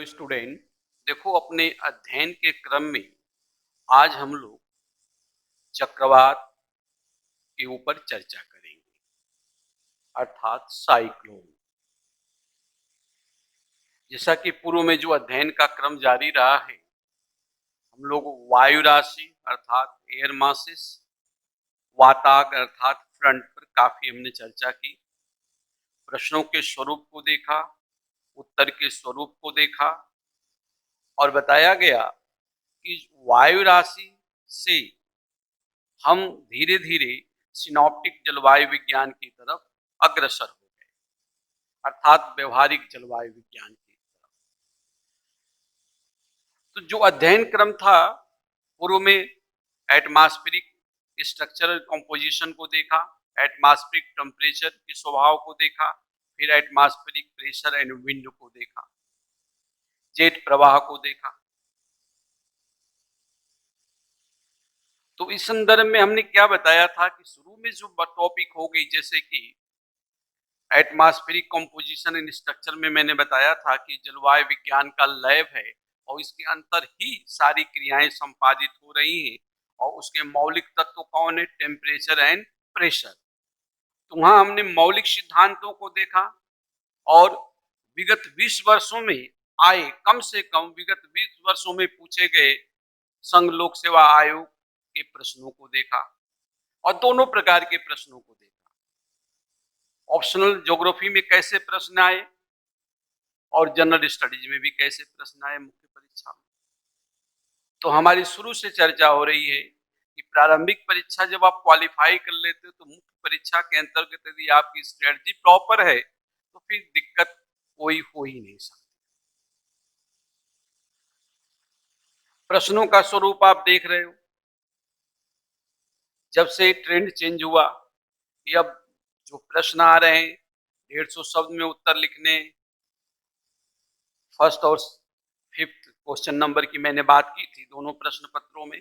Student, देखो अपने अध्ययन के क्रम में आज हम लोग चक्रवात के ऊपर चर्चा करेंगे, अर्थात साइक्लोन। जैसा कि पूर्व में जो अध्ययन का क्रम जारी रहा है, हम लोग वायु राशि अर्थात एयर मासेस, वाताग अर्थात फ्रंट पर काफी हमने चर्चा की, प्रश्नों के स्वरूप को देखा, उत्तर के स्वरूप को देखा और बताया गया कि वायु राशि से हम धीरे धीरे सिनॉप्टिक जलवायु विज्ञान की तरफ अग्रसर हो गए, अर्थात व्यवहारिक जलवायु विज्ञान की तरफ। तो जो अध्ययन क्रम था, पूर्व में एटमॉस्फेरिक स्ट्रक्चरल कंपोजिशन को देखा, एटमॉस्फेरिक टेम्परेचर के स्वभाव को देखा, फिर एटमॉस्फेरिक प्रेशर एंड विंड को देखा, जेट प्रवाह को देखा। तो इस संदर्भ में हमने क्या बताया था कि शुरू में जो टॉपिक हो गई, जैसे कि एटमॉस्फेरिक कंपोजिशन एंड स्ट्रक्चर में मैंने बताया था कि जलवायु विज्ञान का लैब है और इसके अंतर ही सारी क्रियाएं संपादित हो रही हैं और उसके मौलिक तत्व कौन है? Temperature and pressure. तो वहां हमने मौलिक सिद्धांतों को देखा और विगत 20 वर्षों में आए, कम से कम विगत 20 वर्षों में पूछे गए संघ लोक सेवा आयोग के प्रश्नों को देखा और दोनों प्रकार के प्रश्नों को देखा। ऑप्शनल ज्योग्राफी में कैसे प्रश्न आए और जनरल स्टडीज में भी कैसे प्रश्न आए मुख्य परीक्षा में। तो हमारी शुरू से चर्चा हो रही है कि प्रारंभिक परीक्षा जब आप क्वालिफाई कर लेते हो तो मुख्य परीक्षा के अंतर्गत यदि आपकी स्ट्रेटजी प्रॉपर है तो फिर दिक्कत कोई हो ही नहीं सकती। प्रश्नों का स्वरूप आप देख रहे हो, जब से ट्रेंड चेंज हुआ, ये अब जो प्रश्न आ रहे हैं 150 शब्द में उत्तर लिखने, फर्स्ट और फिफ्थ क्वेश्चन नंबर की मैंने बात की थी दोनों प्रश्न पत्रों में,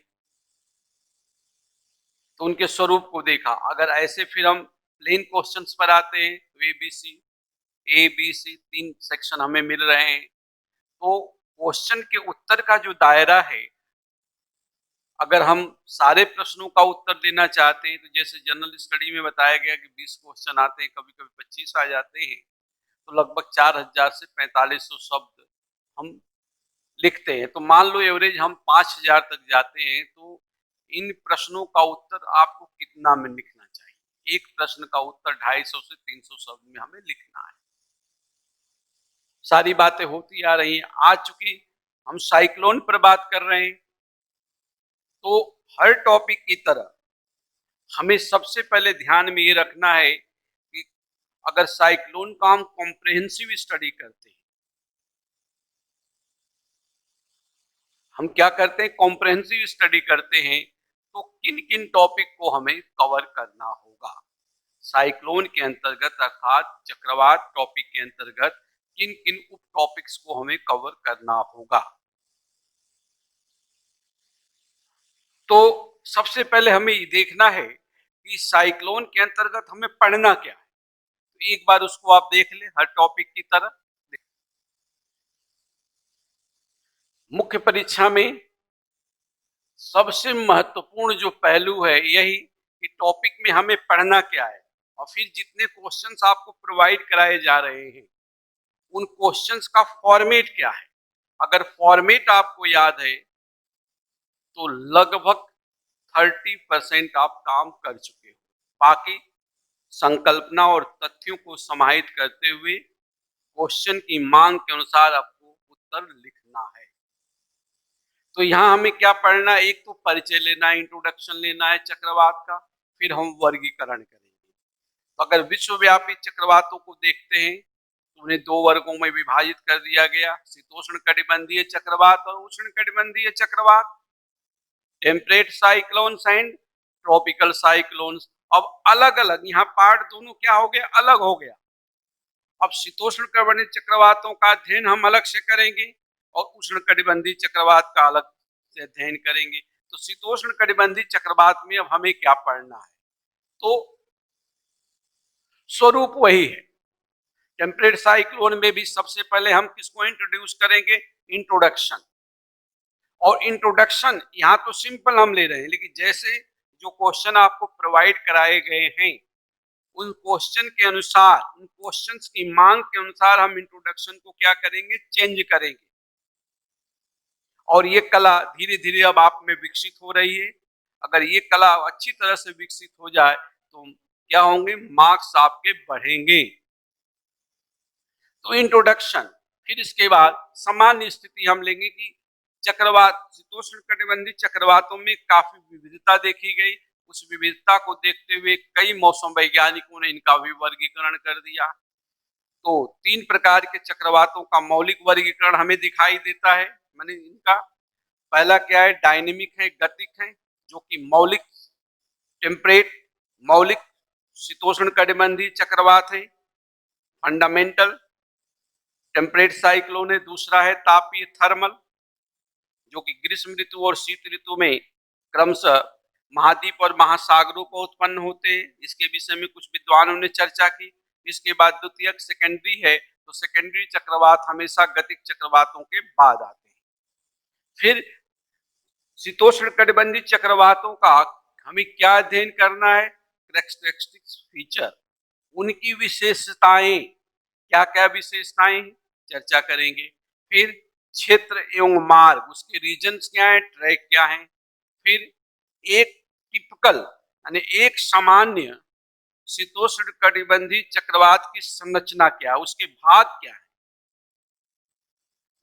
तो उनके स्वरूप को देखा। अगर ऐसे फिर हम प्लेन क्वेश्चंस पर आते हैं तो ए बी सी 3 सेक्शन हमें मिल रहे हैं। तो क्वेश्चन के उत्तर का जो दायरा है, अगर हम सारे प्रश्नों का उत्तर देना चाहते हैं तो जैसे जनरल स्टडी में बताया गया कि 20 क्वेश्चन आते हैं, कभी कभी 25 आ जाते हैं, तो लगभग 4000 से 4500 शब्द हम लिखते हैं। तो मान लो एवरेज हम 5000 तक जाते हैं, तो इन प्रश्नों का उत्तर आपको कितना में लिखना चाहिए? एक प्रश्न का उत्तर 250 से 300 शब्द में हमें लिखना है। सारी बातें होती आ रही हैं। आज चूंकि हम साइक्लोन पर बात कर रहे हैं, तो हर टॉपिक की तरह हमें सबसे पहले ध्यान में ये रखना है कि अगर साइक्लोन का हम कॉम्प्रिहेंसिव स्टडी करते हैं, हम क्या करते हैं? कॉम्प्रिहेंसिव स्टडी करते हैं, तो किन किन टॉपिक को हमें कवर करना होगा साइक्लोन के अंतर्गत, अर्थात चक्रवात टॉपिक के अंतर्गत किन किन उप टॉपिक्स को हमें कवर करना होगा। तो सबसे पहले हमें ये देखना है कि साइक्लोन के अंतर्गत हमें पढ़ना क्या है। तो एक बार उसको आप देख ले हर टॉपिक की तरह। मुख्य परीक्षा में सबसे महत्वपूर्ण जो पहलू है यही कि टॉपिक में हमें पढ़ना क्या है और फिर जितने क्वेश्चंस आपको प्रोवाइड कराए जा रहे हैं उन क्वेश्चंस का फॉर्मेट क्या है। अगर फॉर्मेट आपको याद है तो लगभग 30% आप काम कर चुके हो। बाकी संकल्पना और तथ्यों को समाहित करते हुए क्वेश्चन की मांग के अनुसार आपको उत्तर लिखना है। तो यहाँ हमें क्या पढ़ना है? एक तो परिचय लेना है, इंट्रोडक्शन लेना है चक्रवात का, फिर हम वर्गीकरण करेंगे। तो अगर विश्वव्यापी चक्रवातों को देखते हैं तो उन्हें 2 वर्गों में विभाजित कर दिया गया, शीतोष्ण कटिबंधीय चक्रवात और उष्ण कटिबंधीय चक्रवात, temperate cyclones and tropical cyclones. अब अलग अलग यहाँ पार्ट दोनों क्या हो गया? अलग हो गया। अब शीतोष्ण कटिबंधीय चक्रवातों का अध्ययन हम अलग से करेंगे और उष्ण कटिबंधीय चक्रवात का अलग से अध्ययन करेंगे। तो शीतोष्ण कटिबंधीय चक्रवात में अब हमें क्या पढ़ना है? तो स्वरूप वही है। टेम्परेट साइक्लोन में भी सबसे पहले हम किसको इंट्रोड्यूस करेंगे? इंट्रोडक्शन। और इंट्रोडक्शन यहाँ तो सिंपल हम ले रहे हैं, लेकिन जैसे जो क्वेश्चन आपको प्रोवाइड कराए गए हैं उन क्वेश्चन के अनुसार, उन क्वेश्चंस की मांग के अनुसार हम इंट्रोडक्शन को क्या करेंगे, चेंज करेंगे। और ये कला धीरे धीरे अब आप में विकसित हो रही है। अगर ये कला अच्छी तरह से विकसित हो जाए तो क्या होंगे, मार्क्स आपके बढ़ेंगे। तो इंट्रोडक्शन, फिर इसके बाद सामान्य स्थिति हम लेंगे कि चक्रवात, शीतोष्ण कटिबंधीय चक्रवातों में काफी विविधता देखी गई। उस विविधता को देखते हुए कई मौसम वैज्ञानिकों ने इनका भी वर्गीकरण कर दिया। तो 3 प्रकार के चक्रवातों का मौलिक वर्गीकरण हमें दिखाई देता है। माने इनका पहला क्या है, डायनेमिक है, गतिक है, जो कि मौलिक टेम्परेट, मौलिक शीतोष्ण कटिबंधीय चक्रवात है। फंडामेंटल टेम्परेट साइक्लोन है। दूसरा है तापीय थर्मल, जो कि ग्रीष्म ऋतु और शीत ऋतु में क्रमशः महाद्वीप और महासागरों को उत्पन्न होते हैं। इसके विषय में कुछ विद्वानों ने चर्चा की। इसके बाद द्वितीयक सेकेंडरी है, तो सेकेंडरी चक्रवात हमेशा गतिक चक्रवातों के बाद आते हैं। फिर शीतोष्ण कटिबंधीय चक्रवातों का हमें क्या अध्ययन करना है, कैरेक्टरिस्टिक्स फीचर, उनकी विशेषताएं, क्या क्या विशेषताएं चर्चा करेंगे। फिर क्षेत्र एवं मार्ग, उसके रीजन्स क्या है, ट्रैक क्या है। फिर एक टिपिकल यानी एक सामान्य शीतोष्ण कटिबंधीय चक्रवात की संरचना क्या है, उसके भाग क्या है,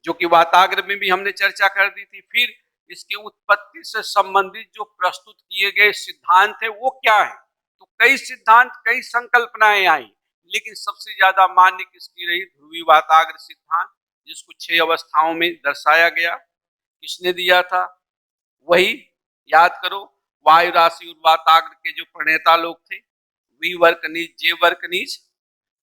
जो कि वाताग्र में भी हमने चर्चा कर दी थी। फिर इसकी उत्पत्ति से संबंधित जो प्रस्तुत किए गए सिद्धांत है वो क्या है। तो कई सिद्धांत, कई संकल्पनाएं आई, लेकिन सबसे ज्यादा मान्य किसकी रही, ध्रुवीय वाताग्र सिद्धांत, जिसको 6 अवस्थाओं में दर्शाया गया। किसने दिया था, वही याद करो, वायु राशि और वाताग्र के जो प्रणेता लोग थे, वी वर्कनीज, जे वर्कनीज।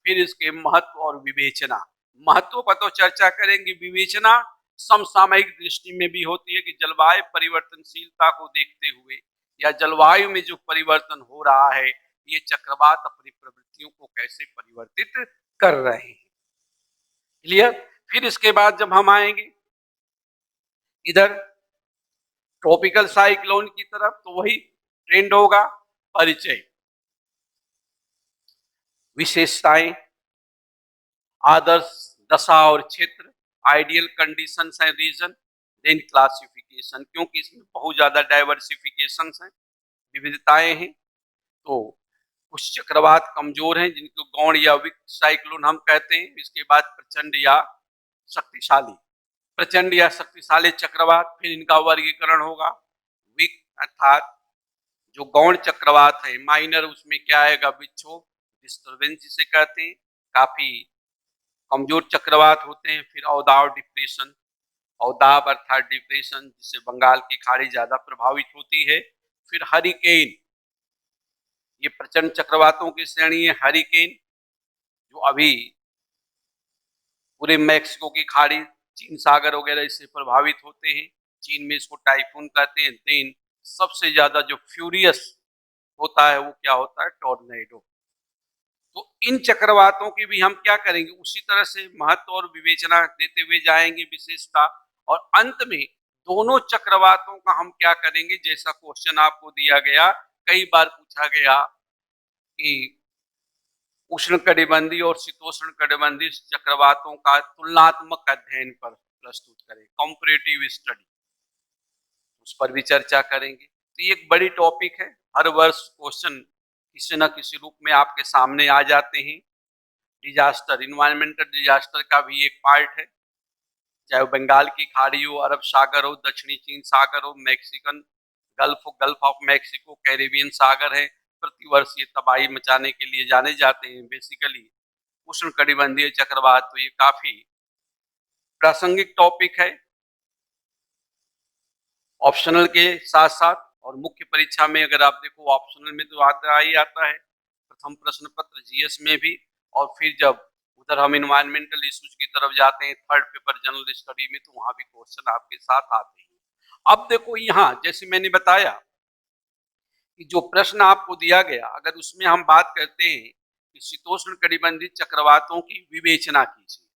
फिर इसके महत्व और विवेचना, महत्व पर तो चर्चा करेंगे, विवेचना समसामयिक दृष्टि में भी होती है कि जलवायु परिवर्तनशीलता को देखते हुए या जलवायु में जो परिवर्तन हो रहा है, ये चक्रवात अपनी प्रवृत्तियों को कैसे परिवर्तित कर रहे हैं। क्लियर। फिर इसके बाद जब हम आएंगे इधर ट्रॉपिकल साइक्लोन की तरफ, तो वही ट्रेंड होगा, परिचय, विशेषताएं, आदर्श दशा और क्षेत्र, ideal conditions and region, then classification, क्योंकि इसमें बहुत ज्यादा डाइवर्सिफिकेशंस हैं, विविधताएं हैं। तो कुछ चक्रवात कमजोर हैं जिनको गौण या विक साइक्लोन हम कहते हैं। इसके बाद प्रचंड या शक्तिशाली, प्रचंड या शक्तिशाली चक्रवात, फिर इनका वर्गीकरण होगा। विक अर्थात जो गौण चक्रवात है, माइनर, उसमें क्या आएगा, विक्षोभ, डिस्टर्बेंस जिसे कहते हैं, काफी कमजोर चक्रवात होते हैं। फिर अवदाव डिप्रेशन, अवदाब अर्थात डिप्रेशन, जिससे बंगाल की खाड़ी ज्यादा प्रभावित होती है। फिर हरिकेन, ये प्रचंड चक्रवातों की श्रेणी है। हरिकेन जो अभी पूरे मैक्सिको की खाड़ी, चीन सागर वगैरह इससे प्रभावित होते हैं। चीन में इसको टाइफून कहते हैं। देन सबसे ज्यादा जो फ्यूरियस होता है वो क्या होता है, टॉर्नेडो। तो इन चक्रवातों की भी हम क्या करेंगे, उसी तरह से महत्व और विवेचना देते हुए जाएंगे, विशेषता। और अंत में दोनों चक्रवातों का हम क्या करेंगे, जैसा क्वेश्चन आपको दिया गया, कई बार पूछा गया कि उष्ण कटिबंधीय और शीतोष्ण कटिबंधीय चक्रवातों का तुलनात्मक अध्ययन पर प्रस्तुत करें, कंपैरेटिव स्टडी, उस पर भी चर्चा करेंगे। तो ये एक बड़ी टॉपिक है, हर वर्ष क्वेश्चन किसी न किसी रूप में आपके सामने आ जाते हैं। डिजास्टर, इन्वायरमेंटल डिजास्टर का भी एक पार्ट है, चाहे वो बंगाल की खाड़ी हो, अरब सागर हो, दक्षिणी चीन सागर हो, मैक्सिकन गल्फ हो, गल्फ ऑफ मैक्सिको, कैरेबियन सागर है, प्रतिवर्ष ये तबाही मचाने के लिए जाने जाते हैं। बेसिकली उष्ण कटिबंधीय चक्रवात, तो ये काफी प्रासंगिक टॉपिक है, ऑप्शनल के साथ साथ। और मुख्य परीक्षा में अगर आप देखो, ऑप्शनल में तो आता ही आता है, प्रथम प्रश्न पत्र जीएस में भी। और फिर जब उधर हम इन्वायरमेंटल इश्यूज की तरफ जाते हैं, थर्ड पेपर जनरल स्टडी में, तो वहां भी क्वेश्चन आपके साथ आते हैं। अब देखो यहाँ, जैसे मैंने बताया कि जो प्रश्न आपको दिया गया, अगर उसमें हम बात करते हैं कि शीतोष्ण कटिबंधीय चक्रवातों की विवेचना कीजिए,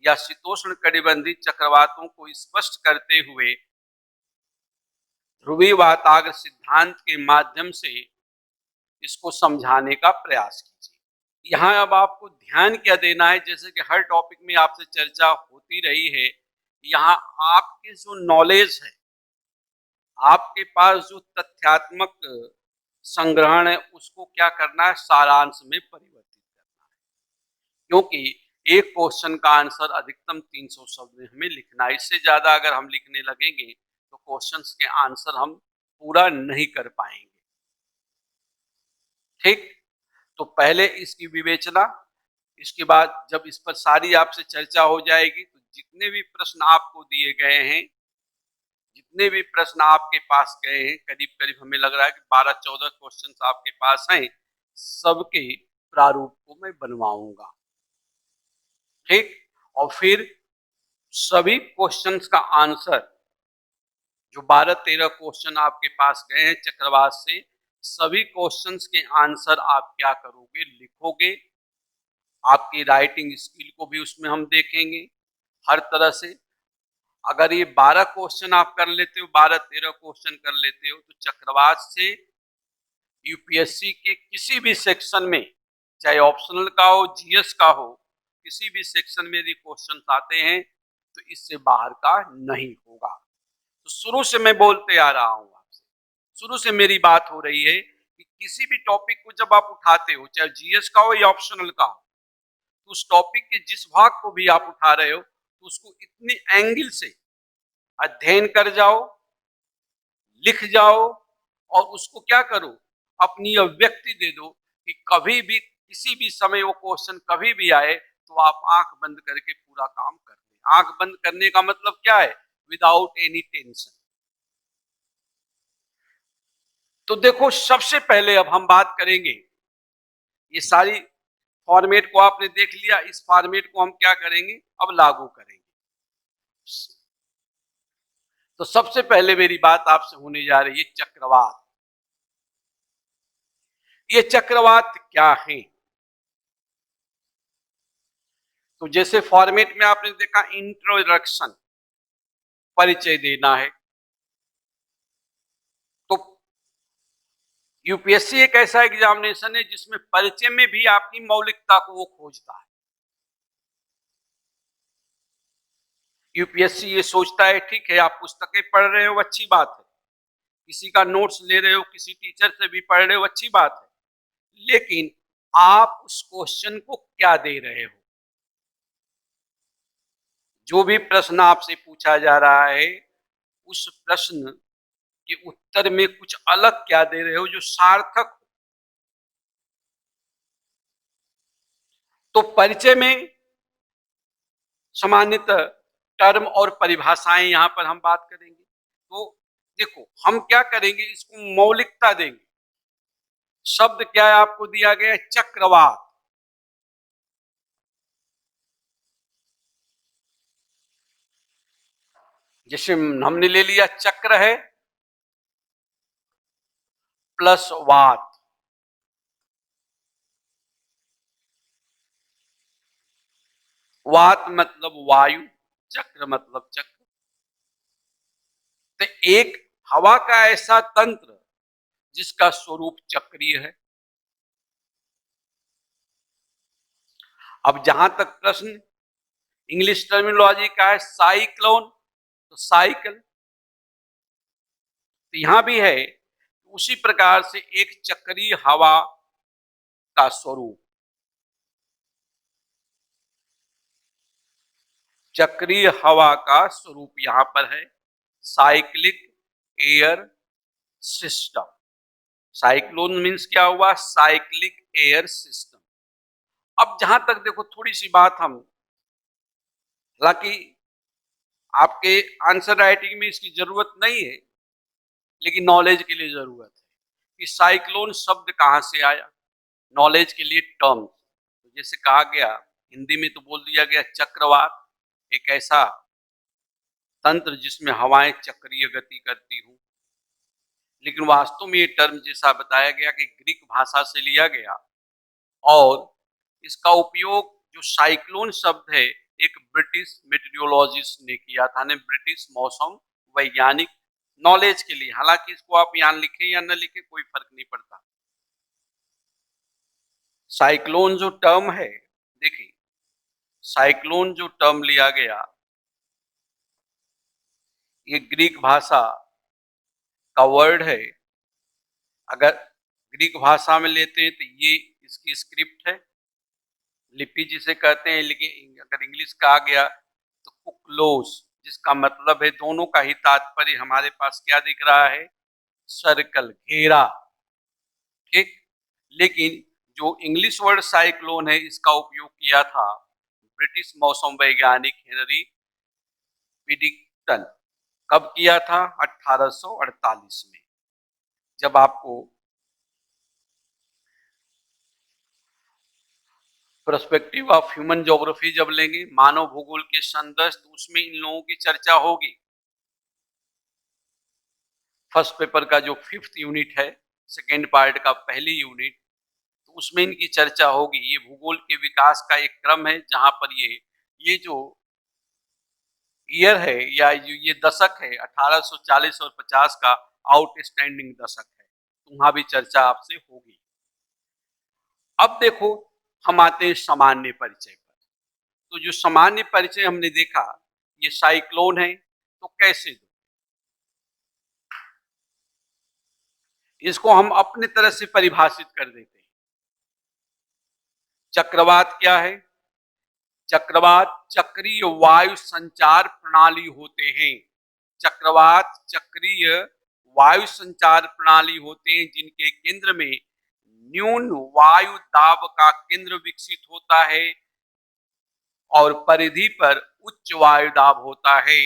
या शीतोष्ण कटिबंधीय चक्रवातों को स्पष्ट करते हुए ध्रुवीय वाताग्र सिद्धांत के माध्यम से इसको समझाने का प्रयास कीजिए। यहाँ अब आपको ध्यान क्या देना है, जैसे कि हर टॉपिक में आपसे चर्चा होती रही है, यहाँ आपके जो नॉलेज है, आपके पास जो तथ्यात्मक संग्रहण है, उसको क्या करना है, सारांश में परिवर्तित करना है। क्योंकि एक क्वेश्चन का आंसर अधिकतम 300 शब्द में हमें लिखना है। इससे ज्यादा अगर हम लिखने लगेंगे तो क्वेश्चंस के आंसर हम पूरा नहीं कर पाएंगे। ठीक, तो पहले इसकी विवेचना, इसके बाद जब इस पर सारी आपसे चर्चा हो जाएगी तो जितने भी प्रश्न आपको दिए गए हैं, जितने भी प्रश्न आपके पास गए हैं, करीब करीब हमें लग रहा है कि 12-14 क्वेश्चन आपके पास हैं, सबके प्रारूप को मैं बनवाऊंगा। ठीक, और फिर सभी क्वेश्चंस का आंसर, जो 12-13 क्वेश्चन आपके पास गए हैं चक्रवात से, सभी क्वेश्चंस के आंसर आप क्या करोगे, लिखोगे। आपकी राइटिंग स्किल को भी उसमें हम देखेंगे हर तरह से। अगर ये 12 क्वेश्चन आप कर लेते हो, 12-13 क्वेश्चन कर लेते हो, तो चक्रवात से यूपीएससी के किसी भी सेक्शन में, चाहे ऑप्शनल का हो, जीएस का हो, किसी भी सेक्शन में यदि क्वेश्चन आते हैं तो इससे बाहर का नहीं होगा। तो शुरू से मैं बोलते आ रहा हूं आपसे, शुरू से मेरी बात हो रही है कि किसी भी टॉपिक को जब आप उठाते हो, चाहे जीएस का हो या ऑप्शनल का हो, तो उस टॉपिक के जिस भाग को भी आप उठा रहे हो तो उसको इतनी एंगल से अध्ययन कर जाओ, लिख जाओ, और उसको क्या करो, अपनी अभिव्यक्ति दे दो कि कभी भी किसी भी समय वो क्वेश्चन कभी भी आए तो आप आंख बंद करके पूरा काम कर लें। आंख बंद करने का मतलब क्या है, विदाउट एनी टेंशन। तो देखो, सबसे पहले अब हम बात करेंगे, ये सारी फॉर्मेट को आपने देख लिया, इस फॉर्मेट को हम क्या करेंगे, अब लागू करेंगे। तो सबसे पहले मेरी बात आपसे होने जा रही है चक्रवात। ये चक्रवात क्या है? तो जैसे फॉर्मेट में आपने देखा, इंट्रोडक्शन, परिचय देना है। तो यूपीएससी एक ऐसा एग्जामिनेशन है जिसमें परिचय में भी आपकी मौलिकता को वो खोजता है। यूपीएससी ये सोचता है, ठीक है आप पुस्तकें पढ़ रहे हो, अच्छी बात है, किसी का नोट्स ले रहे हो, किसी टीचर से भी पढ़ रहे हो, अच्छी बात है, लेकिन आप उस क्वेश्चन को क्या दे रहे हो। जो भी प्रश्न आपसे पूछा जा रहा है, उस प्रश्न के उत्तर में कुछ अलग क्या दे रहे हो जो सार्थक हो। तो परिचय में सामान्यतः टर्म और परिभाषाएं यहां पर हम बात करेंगे। तो देखो, हम क्या करेंगे, इसको मौलिकता देंगे। शब्द क्या है आपको दिया गया है, चक्रवात। जैसे हमने ले लिया, चक्र है प्लस वात। वात मतलब वायु, चक्र मतलब चक्र। तो एक हवा का ऐसा तंत्र जिसका स्वरूप चक्रीय है। अब जहां तक प्रश्न इंग्लिश टर्मिनोलॉजी का है, साइक्लोन, तो साइकिल, तो यहां भी है उसी प्रकार से एक चक्रीय हवा का स्वरूप। चक्रीय हवा का स्वरूप यहां पर है cyclic air system. Cyclone means क्या हुआ, साइक्लिक एयर सिस्टम। अब जहां तक देखो, थोड़ी सी बात हम, हालांकि आपके आंसर राइटिंग में इसकी जरूरत नहीं है, लेकिन नॉलेज के लिए जरूरत है कि साइक्लोन शब्द कहां से आया। नॉलेज के लिए टर्म, तो जैसे कहा गया, हिंदी में तो बोल दिया गया चक्रवात, एक ऐसा तंत्र जिसमें हवाएं चक्रीय गति करती हूं, लेकिन वास्तव में ये टर्म जैसा बताया गया कि ग्रीक भाषा से लिया गया, और इसका उपयोग जो साइक्लोन शब्द है एक ब्रिटिश मेटेरियोलॉजिस्ट ने किया था, ने ब्रिटिश मौसम वैज्ञानिक, नॉलेज के लिए। हालांकि इसको आप यहाँ लिखें या न लिखें कोई फर्क नहीं पड़ता। साइक्लोन जो टर्म है, देखिए साइक्लोन जो टर्म लिया गया, ये ग्रीक भाषा का वर्ड है। अगर ग्रीक भाषा में लेते हैं तो ये इसकी स्क्रिप्ट है, लिपि जिसे कहते हैं। लेकिन अगर इंग्लिश का आ गया तो कुक्लोस, जिसका मतलब है, दोनों का ही तात्पर्य हमारे पास क्या दिख रहा है, सर्कल, घेरा, ठीक। लेकिन जो इंग्लिश वर्ड साइक्लोन है, इसका उपयोग किया था ब्रिटिश मौसम वैज्ञानिक हेनरी पिडिक्टन। कब किया था? 1848 में। जब आपको पर्सपेक्टिव ऑफ ह्यूमन ज्योग्राफी जब लेंगे, मानव भूगोल के संदर्भ, तो उसमें इन लोगों की चर्चा होगी। फर्स्ट पेपर का जो 5th यूनिट है, सेकेंड पार्ट का पहली यूनिट, तो उसमें इनकी चर्चा होगी। ये भूगोल के विकास का एक क्रम है, जहां पर ये जो ईयर है या ये दशक है 1840 और 50 का आउटस्टैंडिंग दशक है, तो वहां भी चर्चा आपसे होगी। अब देखो, हम आते हैं सामान्य परिचय पर। तो जो सामान्य परिचय हमने देखा, ये साइक्लोन है, तो कैसे दो, इसको हम अपने तरह से परिभाषित कर देते हैं। चक्रवात क्या है? चक्रवात चक्रीय वायु संचार प्रणाली होते हैं। चक्रवात चक्रीय वायु संचार प्रणाली होते हैं, जिनके केंद्र में न्यून वायु दाब का केंद्र विकसित होता है और परिधि पर उच्च वायु दाब होता है।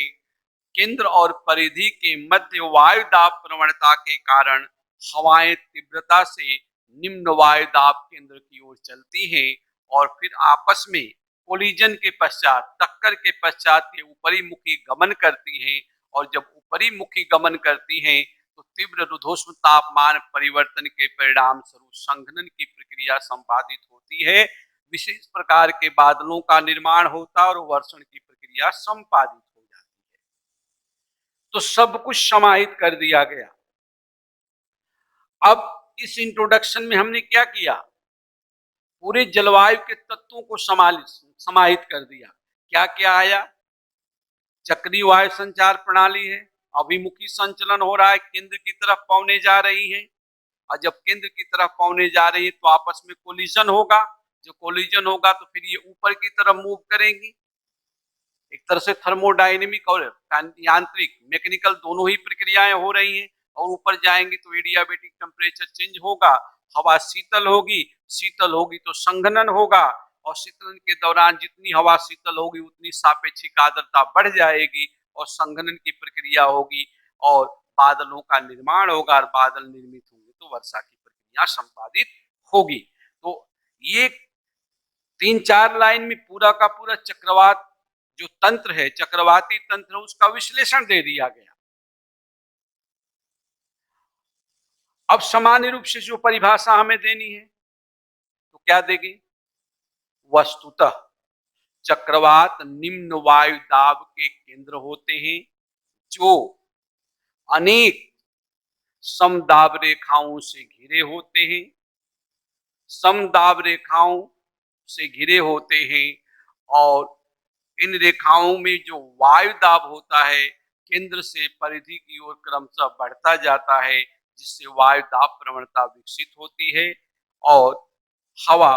केंद्र और परिधि के मध्य वायु दाब प्रवणता के कारण हवाएं तीव्रता से निम्न वायु दाब केंद्र की ओर चलती हैं और फिर आपस में कोलिजन के पश्चात, टक्कर के पश्चात ये ऊपरी मुखी गमन करती हैं। और जब ऊपरी मुखी गमन करती हैं तो तीव्र रुद्धोष्म तापमान परिवर्तन के परिणाम स्वरूप संघनन की प्रक्रिया संपादित होती है। विशेष प्रकार के बादलों का निर्माण होता है और वर्षण की प्रक्रिया संपादित हो जाती है। तो सब कुछ समाहित कर दिया गया। अब इस इंट्रोडक्शन में हमने क्या किया, पूरे जलवायु के तत्वों को समाहित कर दिया। क्या क्या आया? चक्रीय वायु संचार प्रणाली है, अभिमुखी संचलन हो रहा है, केंद्र की तरफ पहुंचने जा रही है। और जब केंद्र की तरफ पहुंचने जा रही है तो आपस में कोलिजन होगा। जो कोलिजन होगा तो फिर ये ऊपर की तरफ मूव करेंगी। एक तरह से थर्मोडायनेमिक और यांत्रिक, मैकेनिकल दोनों ही प्रक्रियाएं हो रही हैं। और ऊपर जाएंगे तो एडियाबेटिक टेम्परेचर चेंज होगा, हवा शीतल होगी, शीतल होगी तो संघनन होगा, और शीतलन के दौरान जितनी हवा शीतल होगी उतनी सापेक्षिक आर्द्रता बढ़ जाएगी और संघनन की प्रक्रिया होगी और बादलों का निर्माण होगा, और बादल निर्मित होंगे तो वर्षा की प्रक्रिया संपादित होगी। तो ये 3-4 लाइन में पूरा का पूरा चक्रवात जो तंत्र है, चक्रवाती तंत्र, उसका विश्लेषण दे दिया गया। अब सामान्य रूप से जो परिभाषा हमें देनी है तो क्या देगी? वस्तुतः चक्रवात निम्न वायु दाब के केंद्र होते हैं, जो अनेक समदाब रेखाओं से घिरे होते हैं। समदाब रेखाओं से घिरे होते हैं और इन रेखाओं में जो वायु दाब होता है केंद्र से परिधि की ओर क्रमशः बढ़ता जाता है, जिससे वायु दाब प्रवणता विकसित होती है और हवा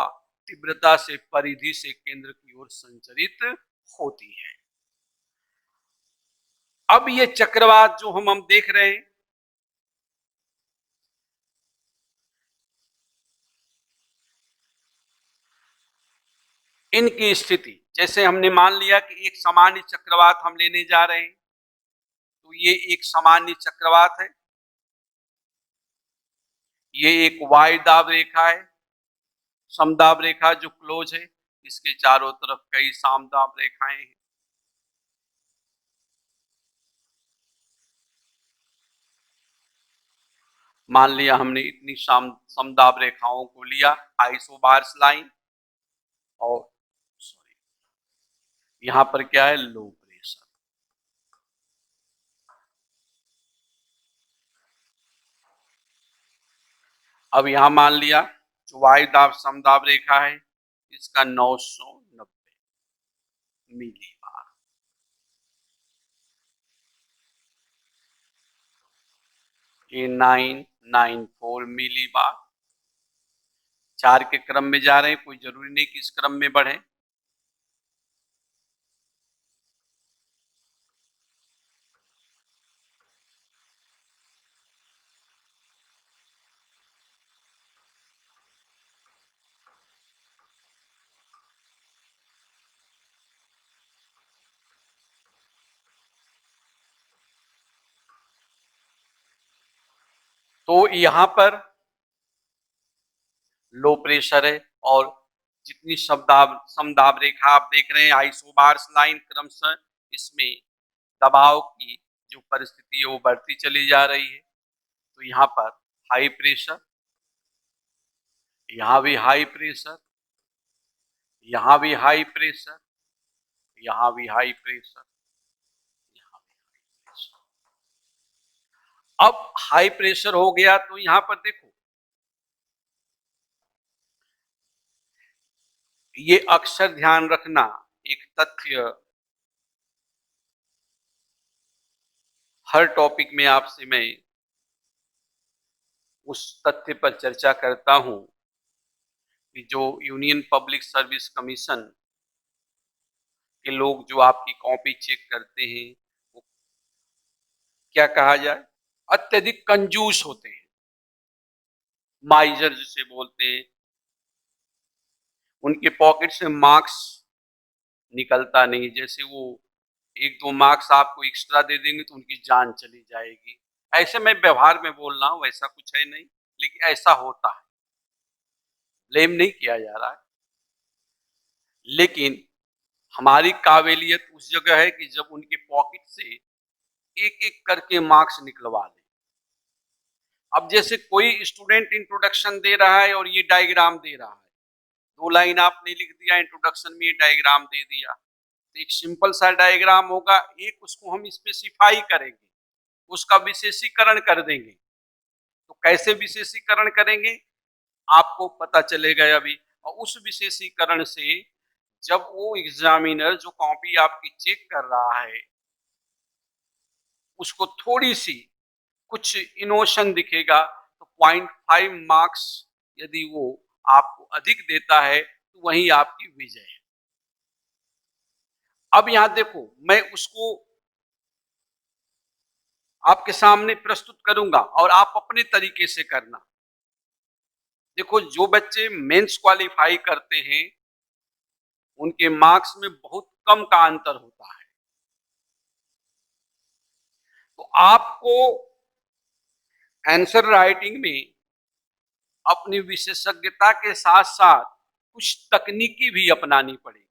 तीव्रता से परिधि से केंद्र की ओर संचरित होती है। अब ये चक्रवात जो हम देख रहे हैं, इनकी स्थिति, जैसे हमने मान लिया कि एक सामान्य चक्रवात हम लेने जा रहे हैं, तो ये एक सामान्य चक्रवात है, ये एक वायु दाब रेखा है, समदाब रेखा जो क्लोज है, इसके चारों तरफ कई समदाब रेखाएं हैं। मान लिया हमने इतनी समदाब रेखाओं को लिया, आइसोबार्स लाइन, और यहां पर क्या है, लो प्रेशर। अब यहां मान लिया जो वायु दाब समदाब रेखा है इसका 990 मिली बार, ये 994 मिली बार। 4 के क्रम में जा रहे हैं, कोई जरूरी नहीं कि इस क्रम में बढ़े। तो यहां पर लो प्रेशर है और जितनी शब्दाब समदाब रेखा आप देख रहे हैं आइसोबार्स लाइन क्रमशः इसमें दबाव की जो परिस्थिति है वो बढ़ती चली जा रही है। तो यहाँ पर हाई प्रेशर, यहाँ भी हाई प्रेशर, यहाँ भी हाई प्रेशर, यहाँ भी हाई प्रेशर, यहाँ भी हाई प्रेशर। अब हाई प्रेशर हो गया तो यहाँ पर देखो ये अक्सर ध्यान रखना एक तथ्य हर टॉपिक में आपसे मैं उस तथ्य पर चर्चा करता हूं कि जो यूनियन पब्लिक सर्विस कमीशन के लोग जो आपकी कॉपी चेक करते हैं वो क्या कहा जाए, अत्यधिक कंजूस होते हैं, माइजर जिसे बोलते हैं। उनके पॉकेट से मार्क्स निकलता नहीं, जैसे वो 1-2 मार्क्स आपको एक्स्ट्रा दे देंगे तो उनकी जान चली जाएगी। ऐसे मैं व्यवहार में बोल रहा हूँ, ऐसा कुछ है नहीं, लेकिन ऐसा होता है, ब्लेम नहीं किया जा रहा है। लेकिन हमारी काबिलियत उस जगह है कि जब उनके पॉकेट से एक-एक करके मार्क्स निकलवा लें। अब जैसे कोई स्टूडेंट इंट्रोडक्शन दे रहा है और ये डायग्राम दे रहा है, 2 लाइन आपने लिख दिया इंट्रोडक्शन में, ये डायग्राम दे दिया। तो एक सिंपल सा डायग्राम होगा, एक उसको हम स्पेसिफाई करेंगे, उसका विशेषीकरण कर देंगे। तो कैसे विशेषीकरण करेंगे आपको पता चलेगा अभी। और उस विशेषीकरण से जब वो एग्जामिनर जो कॉपी आपकी चेक कर रहा है उसको थोड़ी सी कुछ इनोशन दिखेगा तो 0.5 मार्क्स यदि वो आपको अधिक देता है तो वही आपकी विजय है। अब यहां देखो मैं उसको आपके सामने प्रस्तुत करूंगा और आप अपने तरीके से करना। देखो जो बच्चे मेंस क्वालिफाई करते हैं उनके मार्क्स में बहुत कम का अंतर होता है। तो आपको आंसर राइटिंग में अपनी विशेषज्ञता के साथ साथ कुछ तकनीकी भी अपनानी पड़ेगी।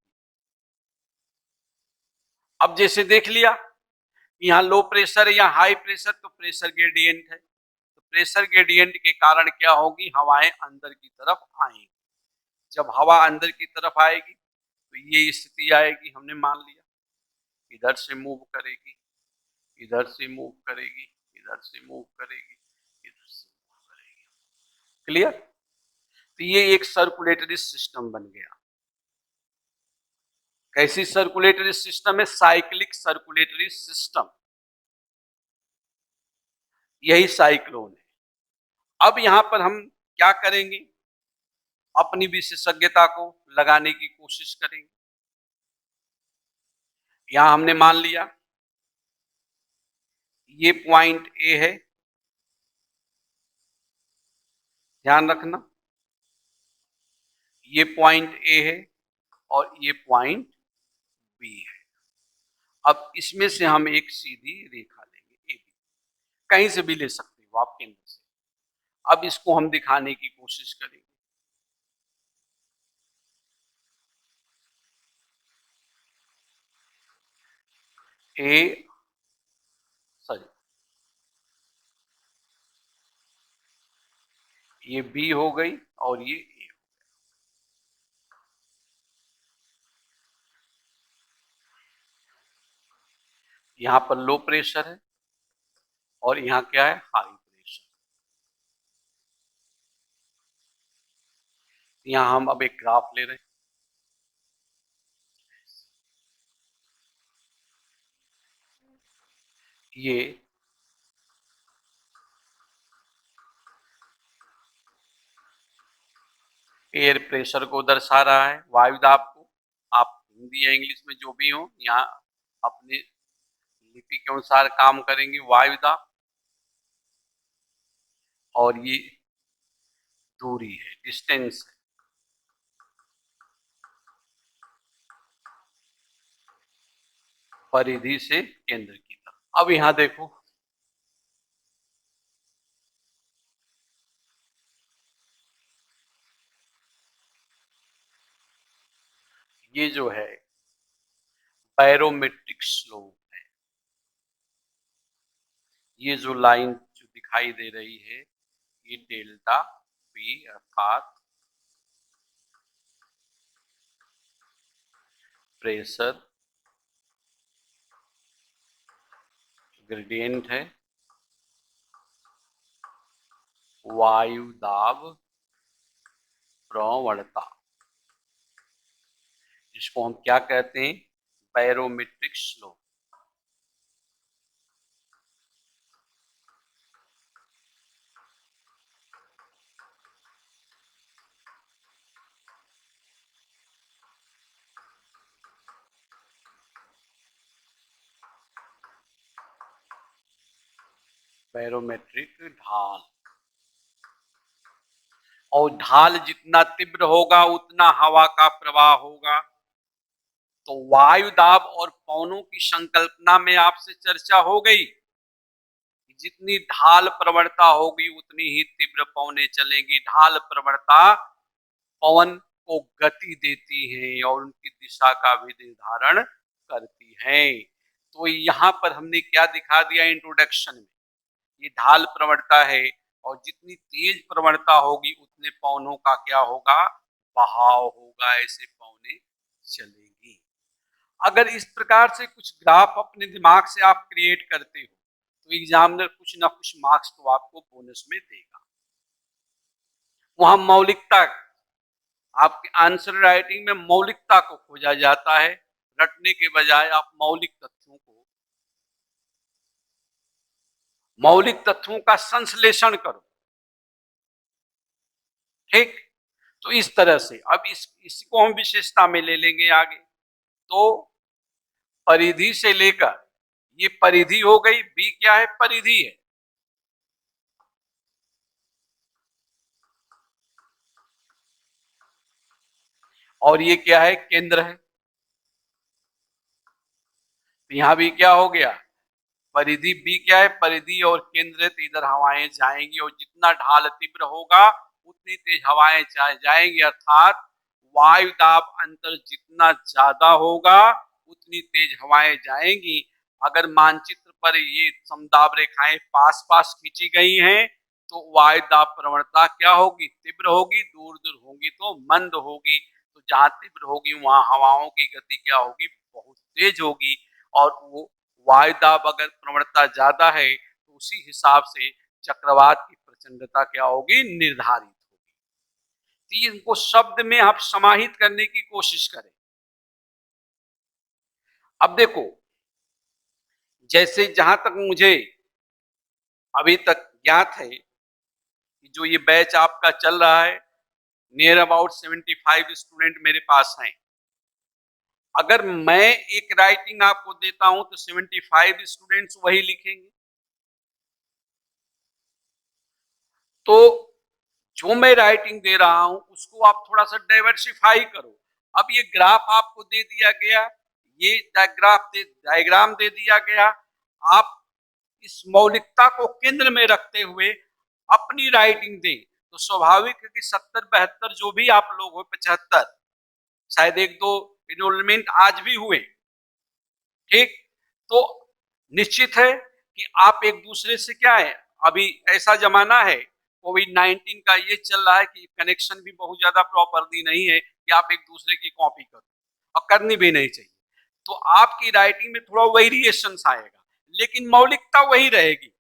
अब जैसे देख लिया यहाँ लो प्रेशर या हाई प्रेशर तो प्रेशर ग्रेडियंट है, तो प्रेशर ग्रेडियंट के कारण क्या होगी, हवाएं अंदर की तरफ आएंगी। जब हवा अंदर की तरफ आएगी तो ये स्थिति आएगी, हमने मान लिया इधर से मूव करेगी, इधर से मूव करेगी, इधर से मूव करेगी, इधर से मूव करेगी। क्लियर? तो ये एक सर्कुलेटरी सिस्टम बन गया। कैसी सर्कुलेटरी सिस्टम है, साइक्लिक सर्कुलेटरी सिस्टम, यही साइक्लोन है। अब यहां पर हम क्या करेंगे, अपनी विशेषज्ञता को लगाने की कोशिश करेंगे। यहां हमने मान लिया ये पॉइंट ए है, ध्यान रखना ये पॉइंट ए है और ये पॉइंट बी है। अब इसमें से हम एक सीधी रेखा लेंगे, ए बी, कहीं से भी ले सकते हो आप केंद्र से। अब इसको हम दिखाने की कोशिश करेंगे। ए सॉरी ये बी हो गई और ये ए। यहाँ पर लो प्रेशर है और यहाँ क्या है, हाई प्रेशर। यहाँ हम अब एक ग्राफ ले रहे हैं। ये एयर प्रेशर को दर्शा रहा है, वायु दाब को। आप हिंदी या इंग्लिश में जो भी हो, यहाँ अपने लिपि के अनुसार काम करेंगे। वायु दाब और ये दूरी है, डिस्टेंस है, परिधि से केंद्र की तरफ। अब यहाँ देखो, ये जो है बैरोमेट्रिक स्लोप है। ये जो लाइन जो दिखाई दे रही है, ये डेल्टा पी अर्थात प्रेशर ग्रेडियंट है, वायु दाब प्रवणता, जिसको हम क्या कहते हैं, बैरोमेट्रिक स्लोप। बैरोमेट्रिक ढाल, और ढाल जितना तीव्र होगा उतना हवा का प्रवाह होगा। तो वायु दाब और पवनों की संकल्पना में आपसे चर्चा हो गई। जितनी ढाल प्रवणता होगी उतनी ही तीव्र पवनें चलेंगी। ढाल प्रवणता पवन को गति देती है और उनकी दिशा का भी निर्धारण करती है। तो यहाँ पर हमने क्या दिखा दिया इंट्रोडक्शन में, ये ढाल प्रवणता है और जितनी तेज प्रवणता होगी उतने पवनों का क्या होगा, बहाव होगा, ऐसे पवनें चलेंगी। अगर इस प्रकार से कुछ ग्राफ अपने दिमाग से आप क्रिएट करते हो तो एग्जामिनर कुछ ना कुछ मार्क्स तो आपको बोनस में देगा। वहां मौलिकता, आपके आंसर राइटिंग में मौलिकता को खोजा जाता है। रटने के बजाय आप मौलिक तत्वों का संश्लेषण करो। ठीक, तो इस तरह से अब इसको हम विशेषता में ले लेंगे आगे। तो परिधि से लेकर, ये परिधि हो गई, बी क्या है, परिधि है, और ये क्या है, केंद्र है। तो यहां भी क्या हो गया, परिधि बी क्या है, परिधि और केंद्र, तो इधर हवाएं जाएंगी और जितना ढाल तीव्र होगा उतनी तेज हवाएं जाएंगी, अर्थात वायु दाब अंतर जितना ज्यादा होगा उतनी तेज हवाएं जाएंगी। अगर मानचित्र पर ये समदाब रेखाएं पास पास खींची गई हैं तो वायु दाब प्रवणता क्या होगी, तीव्र होगी, दूर दूर होगी तो मंद होगी। तो जहां तीव्र होगी वहां हवाओं की गति क्या होगी, बहुत तेज होगी। और वो वायु दाब अगर प्रवणता ज्यादा है तो उसी हिसाब से चक्रवात की प्रचंडता क्या होगी, निर्धारित होगी। तो इनको शब्द में आप समाहित करने की कोशिश करें। अब देखो, जैसे जहां तक मुझे अभी तक ज्ञात है कि जो ये बैच आपका चल रहा है, नियर अबाउट 75 स्टूडेंट मेरे पास हैं। अगर मैं एक राइटिंग आपको देता हूं तो 75 स्टूडेंट्स वही लिखेंगे। तो जो मैं राइटिंग दे रहा हूं उसको आप थोड़ा सा डाइवर्सिफाई करो। अब ये ग्राफ आपको दे दिया गया, ये डायग्राम दे दिया गया, आप इस मौलिकता को केंद्र में रखते हुए अपनी राइटिंग दें तो स्वाभाविक है कि 70-72 जो भी आप लोग हो, 75, शायद एक दो इनरोलमेंट आज भी हुए, ठीक, तो निश्चित है कि आप एक दूसरे से क्या है, अभी ऐसा जमाना है कोविड-19 का ये चल रहा है कि कनेक्शन भी बहुत ज्यादा प्रॉपरली नहीं है कि आप एक दूसरे की कॉपी करो, और करनी भी नहीं चाहिए। तो आपकी राइटिंग में थोड़ा वेरिएशन आएगा, लेकिन मौलिकता वही रहेगी।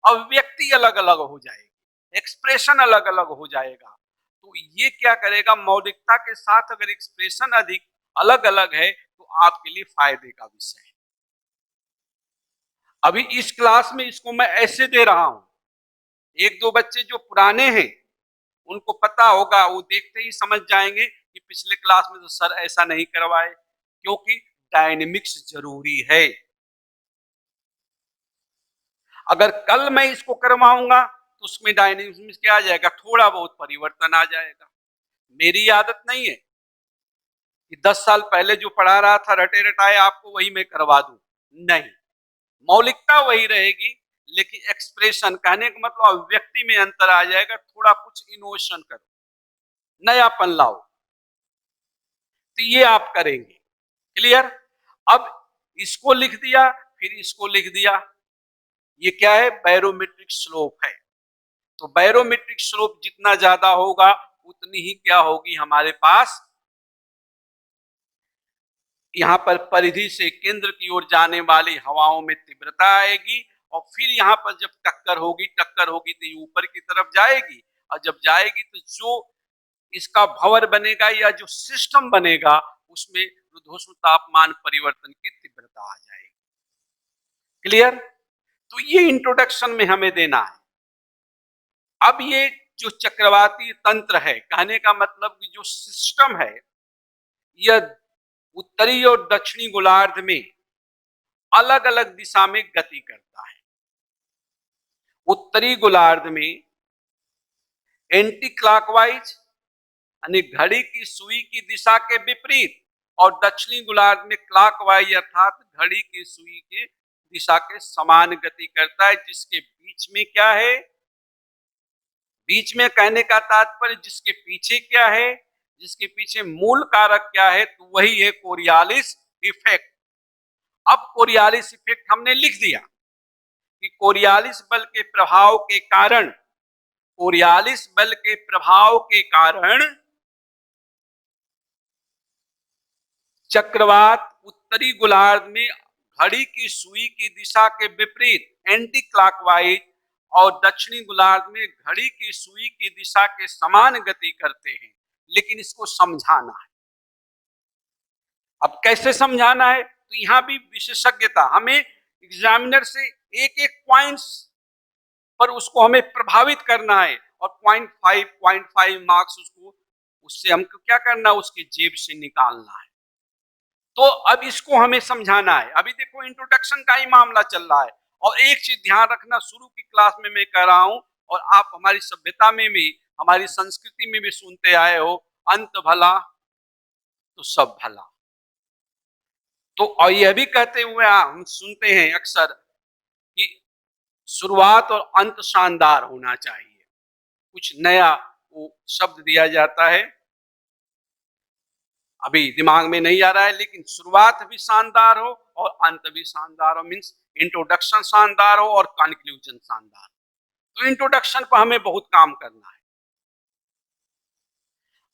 अभिव्यक्ति अलग अलग हो जाएगी, एक्सप्रेशन अलग अलग हो जाएगा। तो ये क्या करेगा, मौलिकता के साथ अगर एक्सप्रेशन अधिक अलग अलग है तो आपके लिए फायदे का विषय है। अभी इस क्लास में इसको मैं ऐसे दे रहा हूं, एक दो बच्चे जो पुराने हैं उनको पता होगा, वो देखते ही समझ जाएंगे कि पिछले क्लास में तो सर ऐसा नहीं करवाए, क्योंकि डायनेमिक्स जरूरी है। अगर कल मैं इसको करवाऊंगा तो उसमें डायनेमिक्स क्या आ जाएगा, थोड़ा बहुत परिवर्तन आ जाएगा। मेरी आदत नहीं है कि 10 साल पहले जो पढ़ा रहा था रटे रटाए आपको वही मैं करवा दूं, नहीं, मौलिकता वही रहेगी, लेकिन एक्सप्रेशन कहने का मतलब अभिव्यक्ति में अंतर आ जाएगा, थोड़ा कुछ इनोवेशन करो, नयापन लाओ, तो ये आप करेंगे। क्लियर? अब इसको लिख दिया, फिर इसको लिख दिया, ये क्या है, बैरोमेट्रिक स्लोप है। तो बैरोमेट्रिक स्लोप जितना ज्यादा होगा उतनी ही क्या होगी हमारे पास, यहां पर परिधि से केंद्र की ओर जाने वाली हवाओं में तीव्रता आएगी, और फिर यहां पर जब टक्कर होगी तो ये ऊपर की तरफ जाएगी, और जब जाएगी तो जो इसका भंवर बनेगा या जो सिस्टम बनेगा उसमें रुद्धोष्म तापमान परिवर्तन की तीव्रता आ जाएगी। क्लियर? तो ये इंट्रोडक्शन में हमें देना है। अब ये जो चक्रवाती तंत्र है, कहने का मतलब कि जो सिस्टम है यह उत्तरी और दक्षिणी गोलार्ध में अलग अलग दिशा में गति करता है। उत्तरी गोलार्ध में एंटी क्लॉकवाइज यानी घड़ी की सुई की दिशा के विपरीत, और दक्षिणी गोलार्ध में क्लॉकवाइज अर्थात घड़ी की सुई की दिशा के समान गति करता है, जिसके बीच में क्या है, बीच में कहने का तात्पर्य जिसके पीछे क्या है, जिसके पीछे मूल कारक क्या है, तो वही है कोरियालिस इफेक्ट। अब कोरियालिस इफेक्ट हमने लिख दिया कि कोरियालिस बल के प्रभाव के कारण, कोरियालिस बल के प्रभाव के कारण चक्रवात उत्तरी गोलार्ध में घड़ी की सुई की दिशा के विपरीत एंटी क्लॉकवाइज और दक्षिणी गोलार्ध में घड़ी की सुई की दिशा के समान गति करते हैं। लेकिन इसको समझाना है। अब कैसे समझाना है, तो यहां भी विशेषज्ञता, हमें एग्जामिनर से एक एक पॉइंट्स पर उसको हमें प्रभावित करना है, और 0.5 मार्क्स उसको, उससे हमको क्या करना है, उसकी जेब से निकालना है। तो अब इसको हमें समझाना है। अभी देखो इंट्रोडक्शन का ही मामला चल रहा है, और एक चीज ध्यान रखना, शुरू की क्लास में मैं कह रहा हूं और आप हमारी सभ्यता में भी, हमारी संस्कृति में भी सुनते आए हो, अंत भला तो सब भला। तो और यह भी कहते हुए हम सुनते हैं अक्सर कि शुरुआत और अंत शानदार होना चाहिए। कुछ नया वो शब्द दिया जाता है, अभी दिमाग में नहीं आ रहा है, लेकिन शुरुआत भी शानदार हो और अंत भी शानदार हो, मीन्स इंट्रोडक्शन शानदार हो और कंक्लूजन शानदार। तो इंट्रोडक्शन पर हमें बहुत काम करना है।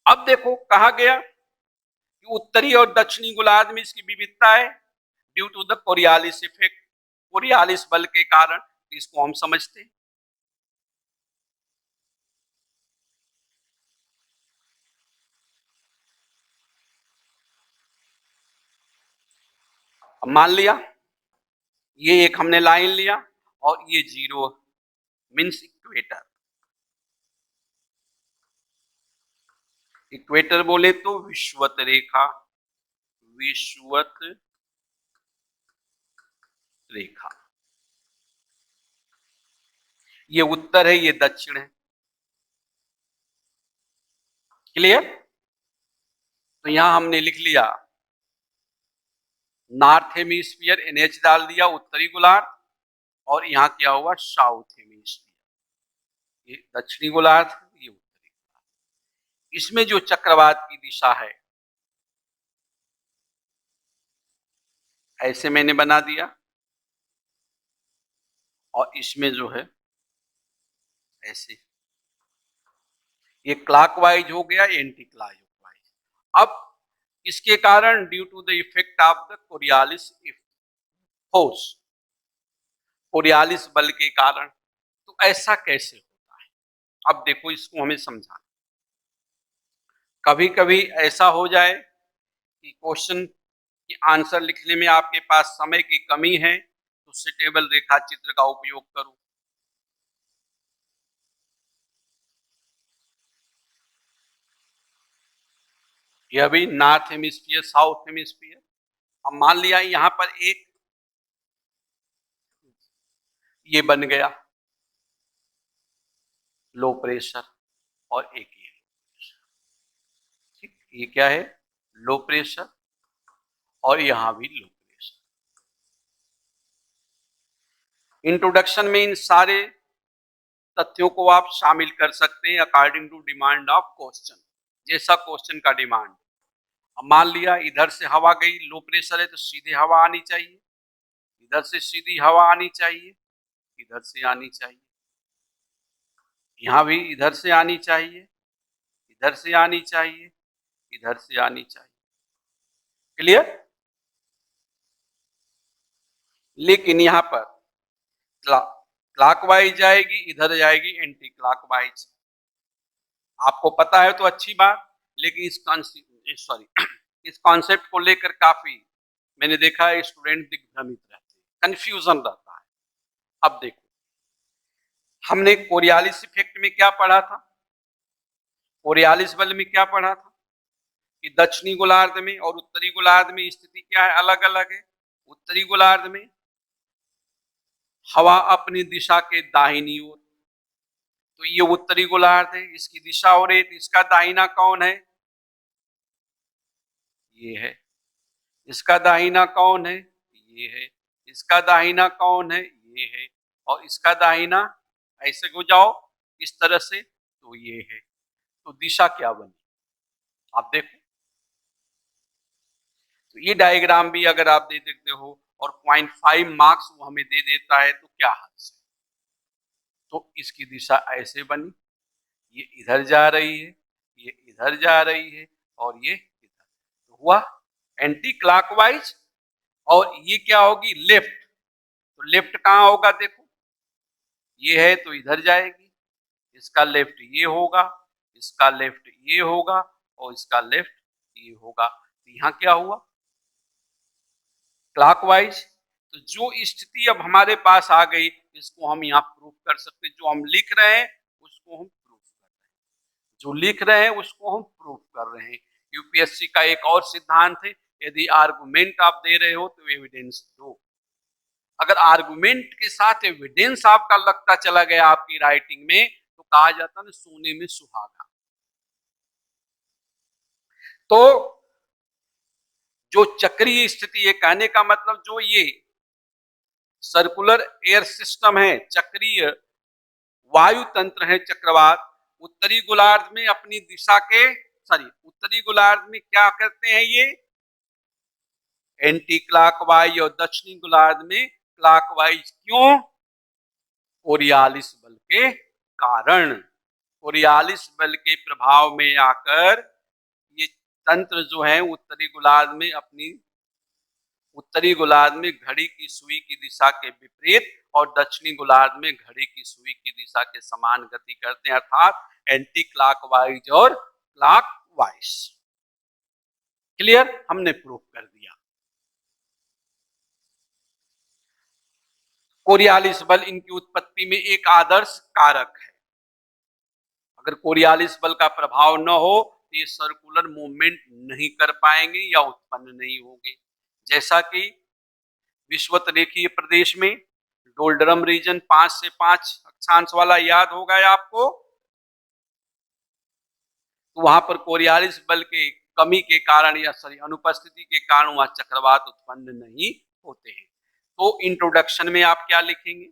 अब देखो कहा गया कि उत्तरी और दक्षिणी गोलार्ध में इसकी विविधता है due to the Coriolis effect, Coriolis बल के कारण। इसको हम समझते हैं। अब मान लिया ये एक हमने लाइन लिया और ये जीरो मीन्स इक्वेटर। इक्वेटर बोले तो विषुवत रेखा, विषुवत रेखा, ये उत्तर है, ये दक्षिण है। क्लियर? तो यहां हमने लिख लिया नॉर्थ हेमिस्फीयर एनएच डाल दिया उत्तरी गोलार्ध, और यहां क्या हुआ साउथ हेमिस्फीयर, ये दक्षिणी गोलार्ध, ये उत्तरी गोलार्ध। इसमें जो चक्रवात की दिशा है ऐसे मैंने बना दिया, और इसमें जो है ऐसे, ये क्लॉकवाइज हो गया, एंटी क्लॉकवाइज। अब इसके कारण due to the effect of the Coriolis force, Coriolis बल के कारण। तो ऐसा कैसे होता है? अब देखो, इसको हमें समझाना। कभी कभी ऐसा हो जाए कि क्वेश्चन की आंसर लिखने में आपके पास समय की कमी है, तो सुटेबल रेखा चित्र का उपयोग करो। यह भी नॉर्थ हेमिस्फीयर, साउथ हेमिस्फीयर। अब मान लिया यहां पर एक ये बन गया लो प्रेशर और एक ये लो प्रेशर। ठीक, ये क्या है? लो प्रेशर, और यहां भी लो प्रेशर। इंट्रोडक्शन में इन सारे तथ्यों को आप शामिल कर सकते हैं according to demand of question, जैसा क्वेश्चन का डिमांड। अब मान लिया इधर से हवा गई, लो प्रेशर है तो सीधे हवा आनी चाहिए, इधर से सीधी हवा आनी चाहिए, इधर से आनी चाहिए, यहां भी इधर से आनी चाहिए, इधर से आनी चाहिए, इधर से आनी चाहिए। क्लियर? लेकिन यहां पर क्लॉकवाइज जाएगी, इधर जाएगी एंटी क्लॉकवाइज। आपको पता है तो अच्छी बात, लेकिन इस कॉन्सेप्ट को लेकर काफी मैंने देखा है स्टूडेंट दिग्भ्रमित रहते हैं, कंफ्यूजन रहता है। अब देखो, हमने कोरियालिस इफेक्ट में क्या पढ़ा था? कोरियालिस बल में क्या पढ़ा था कि दक्षिणी गोलार्ध में और उत्तरी गोलार्ध में स्थिति क्या है? अलग अलग है। उत्तरी गोलार्ध में हवा अपनी दिशा के दाहिनी ओर, तो ये उत्तरी गोलार्ध है, इसकी दिशा हो रही, तो इसका दाहिना कौन है? ये है। इसका दाहिना कौन है? ये है। इसका दाहिना कौन है? ये है। और इसका दाहिना ऐसे हो जाओ इस तरह से, तो ये है। तो दिशा क्या बनी? आप देखो, तो ये डायग्राम भी अगर आप दे देते हो और 0.5 मार्क्स वो हमें दे देता है तो क्या हाल है? तो इसकी दिशा ऐसे बनी, ये इधर जा रही है, ये इधर जा रही है, और ये इधर, तो हुआ एंटी क्लॉकवाइज। और ये क्या होगी? लेफ्ट। तो लेफ्ट कहां होगा? देखो, ये है तो इधर जाएगी, इसका लेफ्ट ये होगा, इसका लेफ्ट ये होगा, और इसका लेफ्ट ये होगा। तो यहां क्या हुआ? क्लॉकवाइज। तो जो स्थिति अब हमारे पास आ गई, इसको हम यहाँ प्रूव कर सकते हैं। जो हम लिख रहे हैं उसको हम प्रूव कर रहे हैं, जो लिख रहे हैं उसको हम प्रूव कर रहे हैं। यूपीएससी का एक और सिद्धांत है, यदि आर्गुमेंट आप दे रहे हो तो एविडेंस दो। अगर आर्गुमेंट के साथ एविडेंस आपका लगता चला गया आपकी राइटिंग में, तो कहा जाता है सोने में सुहागा। तो जो चक्रीय स्थिति है, कहने का मतलब जो ये सर्कुलर एयर सिस्टम है, चक्रीय वायु तंत्र है, चक्रवात, उत्तरी गोलार्ध में अपनी दिशा के उत्तरी गोलार्ध में क्या करते हैं? ये एंटी क्लॉकवाइज, और दक्षिणी गोलार्ध में क्लॉकवाइज। क्यों? कोरियालिस बल के कारण। कोरियालिस बल के प्रभाव में आकर ये तंत्र जो है उत्तरी गोलार्ध में घड़ी की सुई की दिशा के विपरीत और दक्षिणी गोलार्ध में घड़ी की सुई की दिशा के समान गति करते हैं, अर्थात एंटी क्लॉकवाइज और क्लॉकवाइज। क्लियर? हमने प्रूफ कर दिया। कोरियालिस बल इनकी उत्पत्ति में एक आदर्श कारक है। अगर कोरियालिस बल का प्रभाव न हो तो ये सर्कुलर मूवमेंट नहीं कर पाएंगे या उत्पन्न नहीं होंगे। जैसा कि विषुवत रेखीय प्रदेश में डोल्ड्रम रीजन 5 से 5 अक्षांश वाला याद होगा आपको, तो वहां पर कोरियालिस बल के कमी के कारण या अनुपस्थिति के कारण वहां चक्रवात उत्पन्न नहीं होते हैं। तो इंट्रोडक्शन में आप क्या लिखेंगे?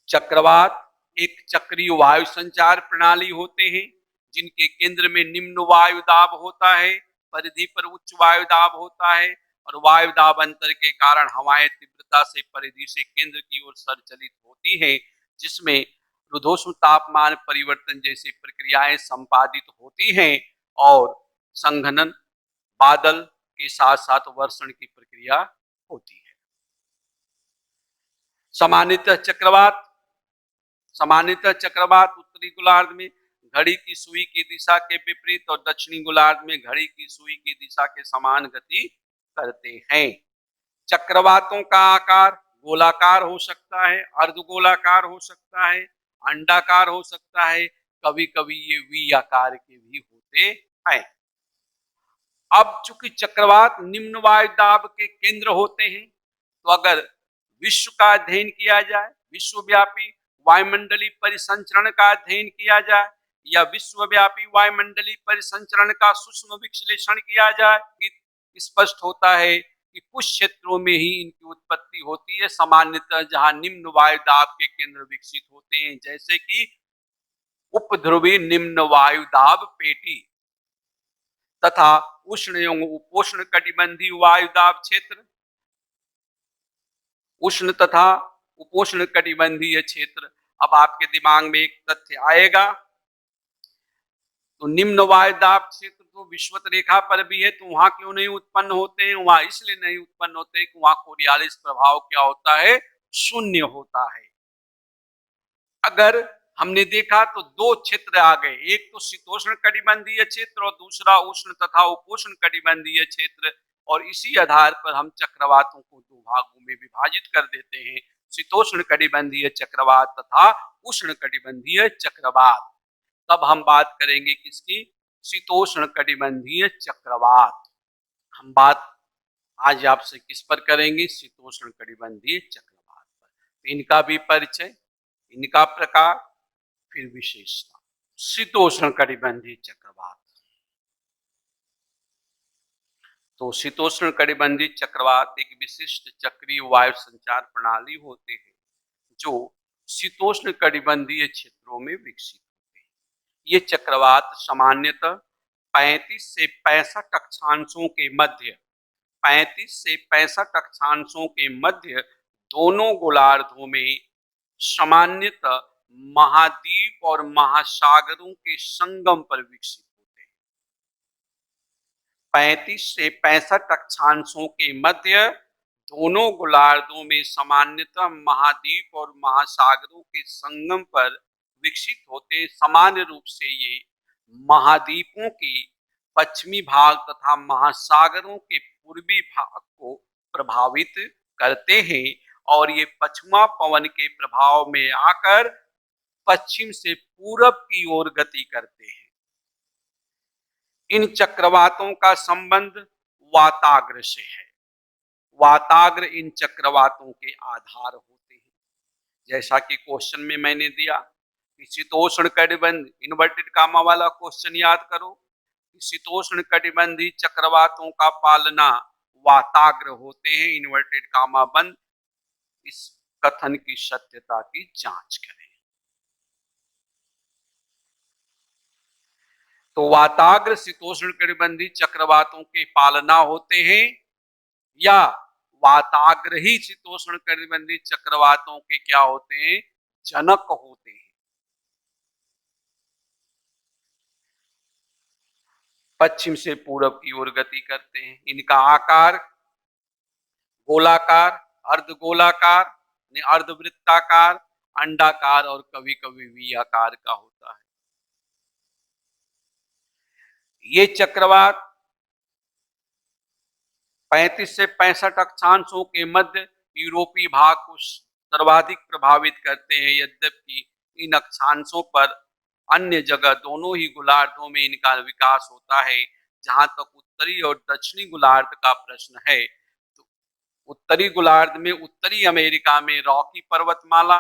चक्रवात एक चक्रीय वायु संचार प्रणाली होते हैं, जिनके केंद्र में निम्न वायु दाब होता है, परिधि पर उच्च वायु दाब होता है, और वायु दाब अंतर के कारण हवाएं तीव्रता से परिधि से केंद्र की ओर संचलित होती हैं, जिसमें रुद्धोष्म तापमान परिवर्तन जैसी प्रक्रियाएं संपादित होती हैं। और संघनन, बादल के साथ साथ वर्षण की प्रक्रिया होती है। सामान्यतः चक्रवात उत्तरी गोलार्ध में घड़ी की सुई की दिशा के विपरीत और दक्षिणी गोलार्ध में घड़ी की सुई की दिशा के समान गति करते हैं। चक्रवातों का आकार गोलाकार हो सकता है, अर्धगोलाकार हो सकता है, अंडाकार हो सकता है, कभी कभी ये वी आकार के भी होते हैं। अब चूंकि चक्रवात निम्न वायु दाब के केंद्र होते हैं, तो अगर विश्व का अध्ययन किया जाए, विश्वव्यापी वायुमंडलीय परिसंचरण का अध्ययन किया जाए या विश्वव्यापी वायुमंडलीय परिसंचरण का सूक्ष्म विश्लेषण किया जाए, स्पष्ट होता है कि कुछ क्षेत्रों में ही इनकी उत्पत्ति होती है, सामान्यतः जहां निम्न वायु दाब के केंद्र विकसित होते हैं, जैसे कि उपध्रुवी निम्न वायु दाब पेटी तथा उष्ण एवं उपोष्ण कटिबंधीय वायु दाब क्षेत्र, उष्ण तथा उपोष्ण कटिबंधीय क्षेत्र। अब आपके दिमाग में एक तथ्य आएगा, तो निम्न वायु दाब क्षेत्र तो विषुवत रेखा पर भी है, तो वहां क्यों नहीं उत्पन्न होते हैं? वहां इसलिए नहीं उत्पन्न होते कि वहां कोरियालिस प्रभाव क्या होता है? शून्य होता है। अगर हमने देखा तो दो क्षेत्र आ गए, एक तो शीतोष्ण कटिबंधीय क्षेत्र और दूसरा उष्ण तथा उपोष्ण कटिबंधीय क्षेत्र, और इसी आधार पर हम चक्रवातों को दो भागों में विभाजित कर देते हैं, शीतोष्ण कटिबंधीय चक्रवात तथा उष्ण कटिबंधीय चक्रवात। तब हम बात करेंगे किसकी? शीतोष्ण कटिबंधीय चक्रवात। हम बात आज आपसे किस पर करेंगे? शीतोष्ण कटिबंधीय चक्रवात पर। इनका भी परिचय, इनका प्रकार, फिर विशेषता। शीतोष्ण कटिबंधीय चक्रवात। तो शीतोष्ण कटिबंधीय चक्रवात एक विशिष्ट चक्रीय वायु संचार प्रणाली होते हैं जो शीतोष्ण कटिबंधीय क्षेत्रों में विकसित होते हैं। ये चक्रवात सामान्यतः 35 से 65 अक्षांशों के मध्य 35 से 65 अक्षांशों के मध्य दोनों गोलार्धों में सामान्यतः महाद्वीप और महासागरों के संगम पर विकसित होते हैं। 35 से 65 अक्षांशों के मध्य दोनों गोलार्धों में सामान्यतः महाद्वीप और महासागरों के संगम पर विकसित होते। सामान्य रूप से ये महाद्वीपों के पश्चिमी भाग तथा महासागरों के पूर्वी भाग को प्रभावित करते हैं और ये पश्चिमा पवन के प्रभाव में आकर पश्चिम से पूरब की ओर गति करते हैं। इन चक्रवातों का संबंध वाताग्र से है। वाताग्र इन चक्रवातों के आधार होते हैं। जैसा कि क्वेश्चन में मैंने दिया कि शीतोष्ण कटिबंध, इन्वर्टेड कामा वाला क्वेश्चन याद करो, शीतोष्ण कटिबंधीय चक्रवातों का पालना वाताग्र होते हैं, इन्वर्टेड कामा बंद। इस कथन की सत्यता की जांच करें। तो वाताग्र शीतोष्ण कटिबंधीय चक्रवातों के पालना होते हैं या वाताग्र ही शीतोष्ण कटिबंधीय चक्रवातों के क्या होते हैं? जनक होते हैं। पश्चिम से पूरब की ओर गति करते हैं। इनका आकार गोलाकार, अर्धगोलाकार, अर्धवृत्ताकार, अंडाकार और कभी कभी वी आकार का होता है। ये चक्रवात 35 से 65 अक्षांशों के मध्य यूरोपीय भाग को सर्वाधिक प्रभावित करते हैं, यद्यपि इन अक्षांशों पर अन्य जगह दोनों ही गोलार्धों में इनका विकास होता है। जहां तक उत्तरी और दक्षिणी गोलार्ध का प्रश्न है, तो उत्तरी गोलार्ध में उत्तरी अमेरिका में रॉकी पर्वतमाला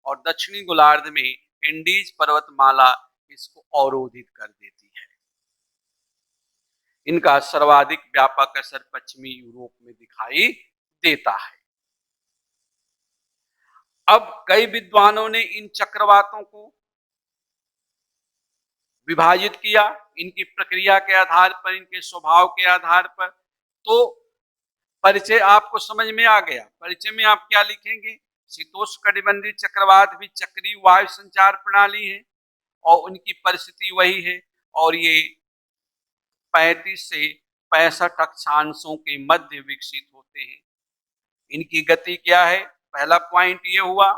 और दक्षिणी गोलार्ध में इंडीज पर्वतमाला इसको अवरोधित कर देती है। इनका सर्वाधिक व्यापक असर पश्चिमी यूरोप में दिखाई देता है। अब कई विद्वानों ने इन चक्रवातों को विभाजित किया, इनकी प्रक्रिया के आधार पर, इनके स्वभाव के आधार पर। तो परिचय आपको समझ में आ गया। परिचय में आप क्या लिखेंगे? शीतोष्ण कटिबंधीय चक्रवात भी चक्रीय वायु संचार प्रणाली है और उनकी परिस्थिति वही है, और ये 35 से 65 अक्षांशों के मध्य विकसित होते हैं। इनकी गति क्या है? पहला पॉइंट ये हुआ।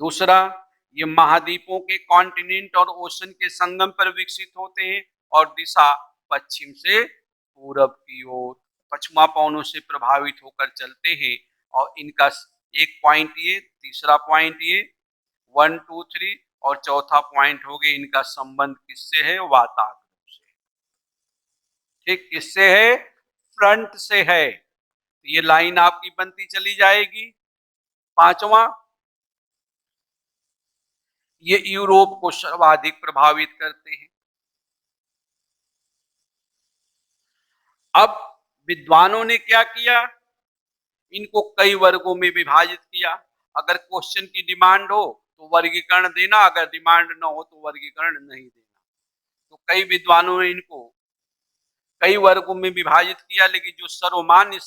दूसरा, ये महाद्वीपों के कॉन्टिनेंट और ओशन के संगम पर विकसित होते हैं और दिशा पश्चिम से पूरब की ओर पश्चिमा पवनों से प्रभावित होकर चलते हैं। और इनका एक पॉइंट ये, तीसरा पॉइंट ये, 1 2 3 और चौथा पॉइंट हो गया इनका संबंध किससे है? वातावरण से। ठीक, किससे है? फ्रंट से है। ये लाइन आपकी बनती चली जाएगी। पांचवा, ये यूरोप को सर्वाधिक प्रभावित करते हैं। अब विद्वानों ने क्या किया? इनको कई वर्गों में विभाजित किया। अगर क्वेश्चन की डिमांड हो तो वर्गीकरण देना, अगर डिमांड न हो तो वर्गीकरण नहीं देना। तो कई विद्वानों ने इनको कई वर्गों में विभाजित किया, लेकिन जो सर्वमान्य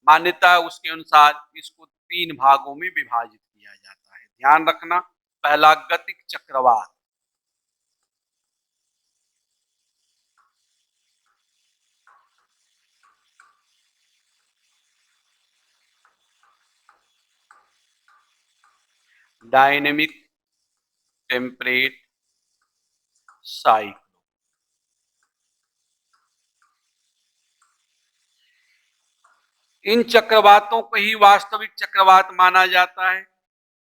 मान्यता है उसके अनुसार इसको 3 भागों में विभाजित किया जाता है। ध्यान रखना, पहला गतिक चक्रवात, डायनेमिक टेम्परेट साइक्लोन। इन चक्रवातों को ही वास्तविक चक्रवात माना जाता है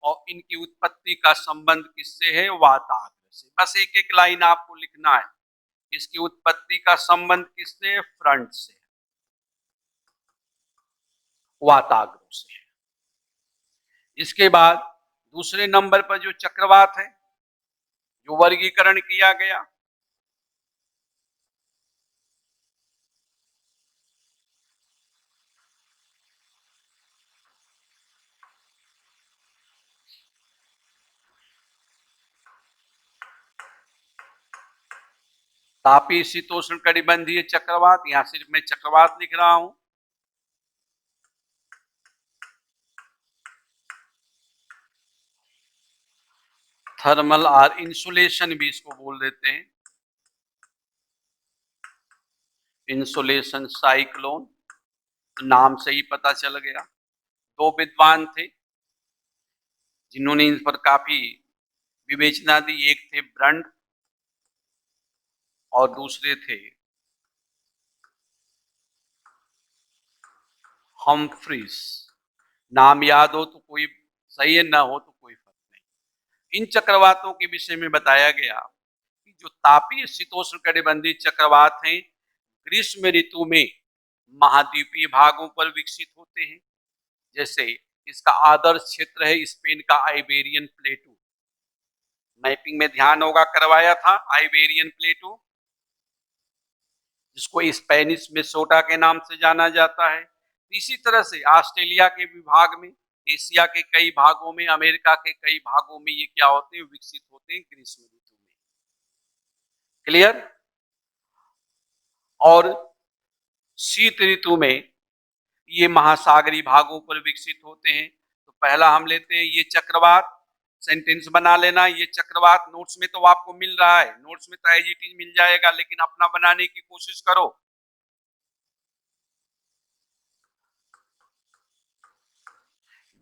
और इनकी उत्पत्ति का संबंध किससे है? वातावरण से। बस एक एक लाइन आपको लिखना है। इसकी उत्पत्ति का संबंध किससे है? फ्रंट से, वातावरण से। इसके बाद दूसरे नंबर पर जो चक्रवात है, जो वर्गीकरण किया गया, तापीय शीतोष्ण कटिबंधीय चक्रवात, यहां सिर्फ मैं चक्रवात लिख रहा हूं। थर्मल और इंसुलेशन भी इसको बोल देते हैं, इंसुलेशन साइक्लोन, नाम से ही पता चल गया। 2 विद्वान थे जिन्होंने इन पर काफी विवेचना दी। एक थे ब्रंड और दूसरे थे हम्फ्रीज। नाम याद हो तो कोई सही है, ना हो तो कोई फर्क नहीं। इन चक्रवातों के विषय में बताया गया कि जो तापीय शीतोष्ण कटिबंधीय चक्रवात हैं, ग्रीष्म ऋतु में महाद्वीपीय भागों पर विकसित होते हैं। जैसे इसका आदर्श क्षेत्र है स्पेन का आइबेरियन प्लेटू। मैपिंग में ध्यान होगा करवाया था आइबेरियन प्लेटू, जिसको स्पेनिश में सोटा के नाम से जाना जाता है। इसी तरह से ऑस्ट्रेलिया के विभाग में, एशिया के कई भागों में, अमेरिका के कई भागों में ये क्या होते हैं? विकसित होते हैं ग्रीष्म ऋतु में। क्लियर? और शीत ऋतु में ये महासागरीय भागों पर विकसित होते हैं। तो पहला हम लेते हैं ये चक्रवात। सेंटेंस बना लेना, ये चक्रवात नोट्स में तो आपको मिल रहा है, नोट्स में तो एज इट इज मिल जाएगा, लेकिन अपना बनाने की कोशिश करो।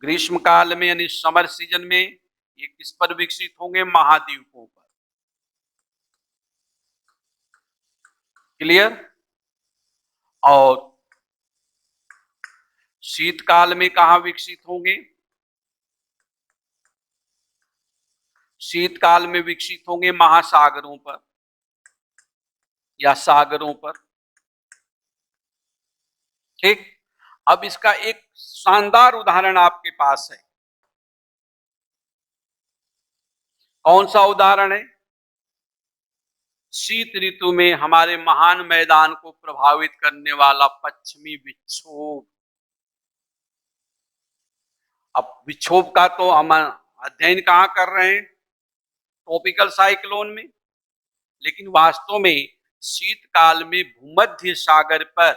ग्रीष्म काल में यानी समर सीजन में ये किस पर विकसित होंगे? महाद्वीपों पर। क्लियर? और शीतकाल में कहां विकसित होंगे? शीतकाल में विकसित होंगे महासागरों पर या सागरों पर। ठीक, अब इसका एक शानदार उदाहरण आपके पास है। कौन सा उदाहरण है? शीत ऋतु में हमारे महान मैदान को प्रभावित करने वाला पश्चिमी विक्षोभ। अब विक्षोभ का तो हम अध्ययन कहां कर रहे हैं? ट्रॉपिकल साइक्लोन में। लेकिन वास्तव में शीतकाल में भूमध्य सागर पर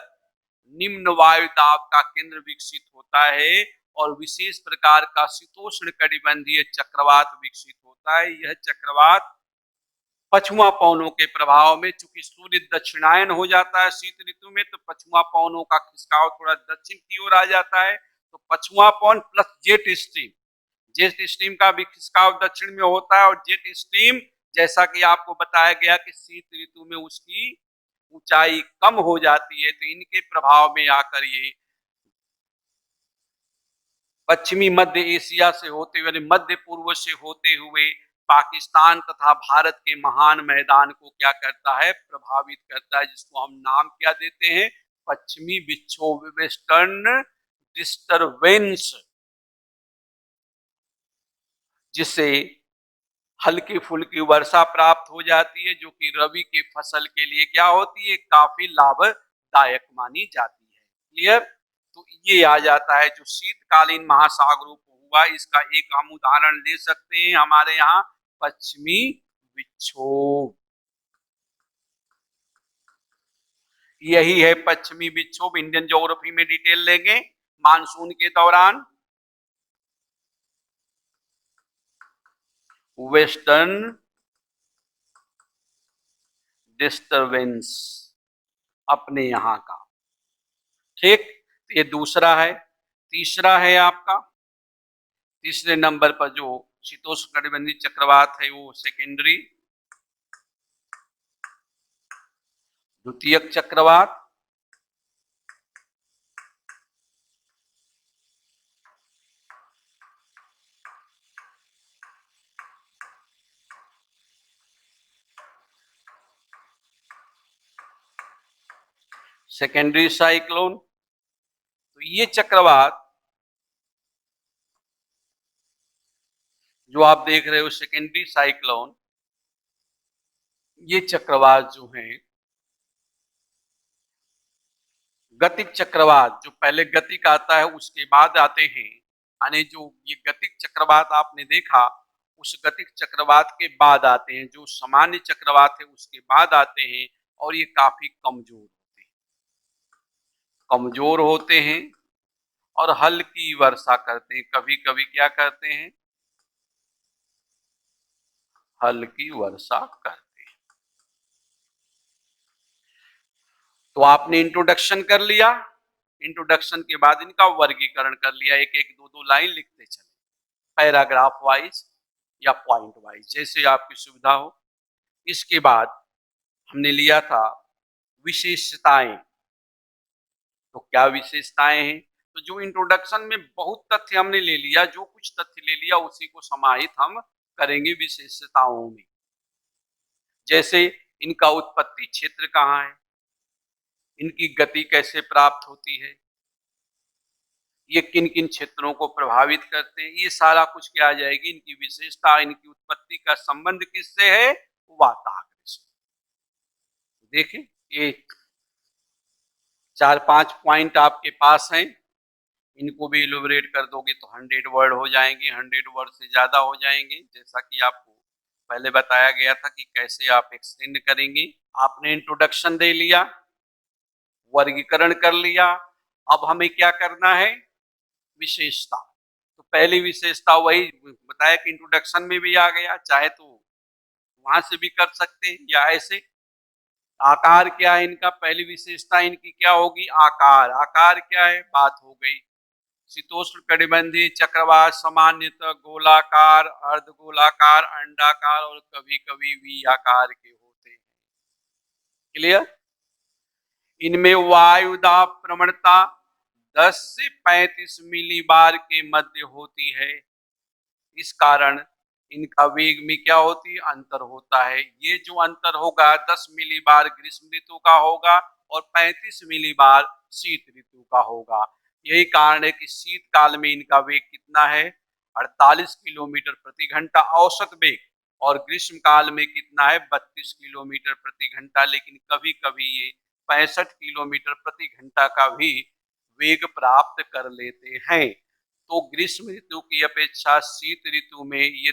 निम्न वायु दाब का केंद्र विकसित होता है और विशेष प्रकार का शीतोष्ण कटिबंधीय चक्रवात विकसित होता है। यह चक्रवात पछुआ पवनों के प्रभाव में, चूंकि सूर्य दक्षिणायन हो जाता है शीत ऋतु में, तो पछुआ पवनों का खिसकाव थोड़ा दक्षिण की ओर आ जाता है। तो पछुआ पवन प्लस जेट स्ट्रीम का भी खिसकाव दक्षिण में होता है, और जेट स्ट्रीम जैसा कि आपको बताया गया कि शीत ऋतु में उसकी ऊंचाई कम हो जाती है, तो इनके प्रभाव में आकर ये पश्चिमी मध्य एशिया से होते हुए, मध्य पूर्व से होते हुए पाकिस्तान तथा भारत के महान मैदान को क्या करता है, प्रभावित करता है, जिसको हम नाम क्या देते हैं, पश्चिमी विक्षोभ, वेस्टर्न डिस्टरबेंस, जिससे हल्की फुल्की वर्षा प्राप्त हो जाती है, जो कि रबी के फसल के लिए क्या होती है, काफी लाभदायक मानी जाती है। क्लियर? तो ये आ जाता है जो शीतकालीन महासागरों को हुआ, इसका एक हम उदाहरण ले सकते हैं हमारे यहाँ पश्चिमी विक्षोभ। यही है पश्चिमी विक्षोभ। इंडियन ज्योग्राफी में डिटेल लेंगे मानसून के दौरान। वेस्टर्न डिस्टरबेंस अपने यहां का, ठीक। ये दूसरा है। तीसरा है आपका, तीसरे नंबर पर जो शीतोष्णकटिबंधीय चक्रवात है वो सेकेंडरी, द्वितीयक चक्रवात, सेकेंडरी साइक्लोन। तो ये चक्रवात जो आप देख रहे हो सेकेंडरी साइक्लोन, ये चक्रवात जो है गतिक चक्रवात, जो पहले गतिक आता है उसके बाद आते हैं, यानी जो ये गतिक चक्रवात आपने देखा उस गतिक चक्रवात के बाद आते हैं, जो सामान्य चक्रवात है उसके बाद आते हैं, और ये काफी कमजोर होते हैं और हल्की वर्षा करते हैं। कभी कभी क्या करते हैं, हल्की वर्षा करते हैं। तो आपने इंट्रोडक्शन कर लिया, इंट्रोडक्शन के बाद इनका वर्गीकरण कर लिया, एक एक दो दो लाइन लिखते चले, पैराग्राफ वाइज या पॉइंट वाइज, जैसे आपकी सुविधा हो। इसके बाद हमने लिया था विशेषताएं। तो क्या विशेषताएं हैं, तो जो इंट्रोडक्शन में बहुत तथ्य हमने ले लिया, जो कुछ तथ्य ले लिया उसी को समाहित हम करेंगे विशेषताओं में। जैसे इनका उत्पत्ति क्षेत्र कहाँ है, इनकी गति कैसे प्राप्त होती है, ये किन किन क्षेत्रों को प्रभावित करते हैं, ये सारा कुछ क्या आ जाएगी, इनकी विशेषता, इनकी उत्पत्ति का संबंध किससे है, वातावरण से। देखिए ये 4-5 पॉइंट आपके पास हैं, इनको भी इलोबरेट कर दोगे तो 100 वर्ड हो जाएंगे, 100 वर्ड से ज्यादा हो जाएंगे, जैसा कि आपको पहले बताया गया था कि कैसे आप एक्सटेंड करेंगे। आपने इंट्रोडक्शन दे लिया, वर्गीकरण कर लिया, अब हमें क्या करना है, विशेषता। तो पहली विशेषता वही बताया कि इंट्रोडक्शन में भी आ गया, चाहे तो वहां से भी कर सकते हैं या ऐसे। आकार क्या है इनका, पहली विशेषता इनकी क्या होगी, आकार। आकार क्या है, बात हो गई। शीतोष्ण कटिबंधीय चक्रवात सामान्यतः गोलाकार, अर्धगोलाकार, अंडाकार और कभी कभी वी आकार के होते हैं। क्लियर? इनमें वायुदाब प्रवणता 10 से 35 मिलीबार के मध्य होती है। इस कारण इनका वेग में क्या होती है, अंतर होता है। ये जो अंतर होगा 10 मिलीबार ग्रीष्म ऋतु का होगा और 35 मिलीबार शीत ऋतु का होगा। यही कारण है कि शीतकाल में इनका वेग कितना है, 48 किलोमीटर प्रति घंटा औसत वेग, और ग्रीष्म काल में कितना है, 32 किलोमीटर प्रति घंटा। लेकिन कभी कभी ये 65 किलोमीटर प्रति घंटा का भी वेग प्राप्त कर लेते हैं। तो ग्रीष्म ऋतु की अपेक्षा शीत ऋतु में ये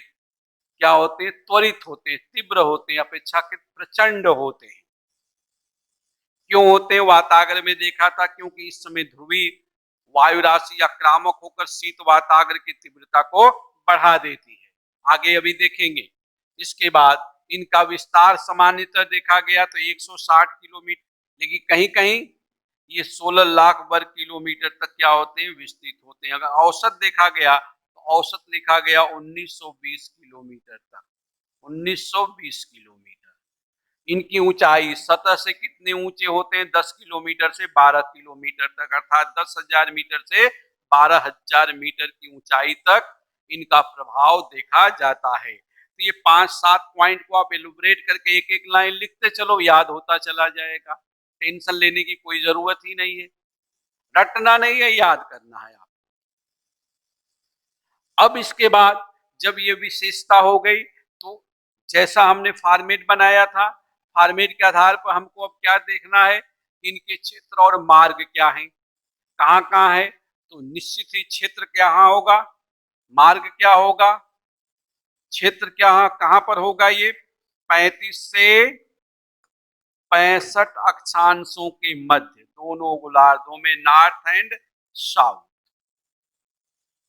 क्या होते हैं, त्वरित होते हैं, तीव्र होते हैं, अपेक्षाकृत प्रचंड होते हैं। क्यों होते हैं, वातागर में देखा था, क्योंकि इस समय ध्रुवीय वायु राशि आक्रामक होकर शीत वातागर की तीव्रता को बढ़ा देती है। आगे अभी देखेंगे। इसके बाद इनका विस्तार सामान्यतः देखा गया तो 160 किलोमीटर, लेकिन कहीं कहीं ये 16 लाख वर्ग किलोमीटर तक क्या होते हैं, विस्तृत होते हैं। अगर औसत देखा गया तो औसत लिखा गया 1920 किलोमीटर तक, 1920 किलोमीटर। इनकी ऊंचाई सतह से कितने ऊंचे होते हैं, 10 किलोमीटर से 12 किलोमीटर तक, अर्थात 10,000 मीटर से 12,000 मीटर की ऊंचाई तक इनका प्रभाव देखा जाता है। तो ये 5-7 पॉइंट को आप एलुबरेट करके एक एक लाइन लिखते चलो, याद होता चला जाएगा। टेंशन लेने की कोई जरूरत ही नहीं है, रटना नहीं है, याद करना है आप। अब इसके बाद जब ये विशेषता हो गई तो जैसा हमने फॉर्मेट बनाया था, फॉर्मेट के आधार पर हमको अब क्या देखना है, इनके क्षेत्र और मार्ग क्या हैं, कहाँ कहाँ है। तो निश्चित ही क्षेत्र कहाँ होगा, मार्ग क्या होगा, क्षेत्र क्या कहाँ पर होगा, ये 35 से 65 अक्षांशों के मध्य, दोनों गोलार्धों में, नॉर्थ एंड साउथ।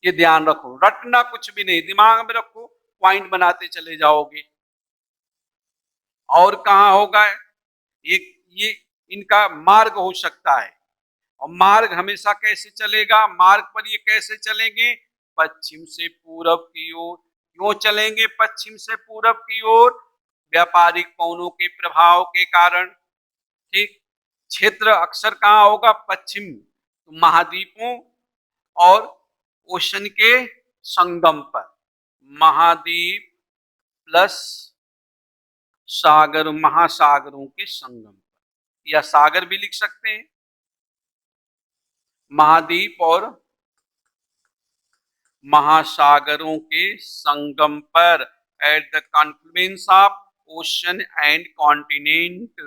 ये ध्यान रखो, रटना कुछ भी नहीं, दिमाग में रखो, पॉइंट बनाते चले जाओगे। और कहाँ होगा, ये इनका मार्ग हो सकता है, और मार्ग हमेशा कैसे चलेगा, मार्ग पर ये कैसे चलेंगे, पश्चिम से पूरब की ओर। क्यों चलेंगे पश्चिम से पूरब की ओर, व्यापारिक पवनों के प्रभाव के कारण। ठीक, क्षेत्र अक्सर कहाँ होगा, पश्चिम, तो महाद्वीपों और ओशन के संगम पर, महाद्वीप प्लस सागर, महासागरों के संगम पर, या सागर भी लिख सकते हैं, महाद्वीप और महासागरों के संगम पर, at the confluence of ocean and continent,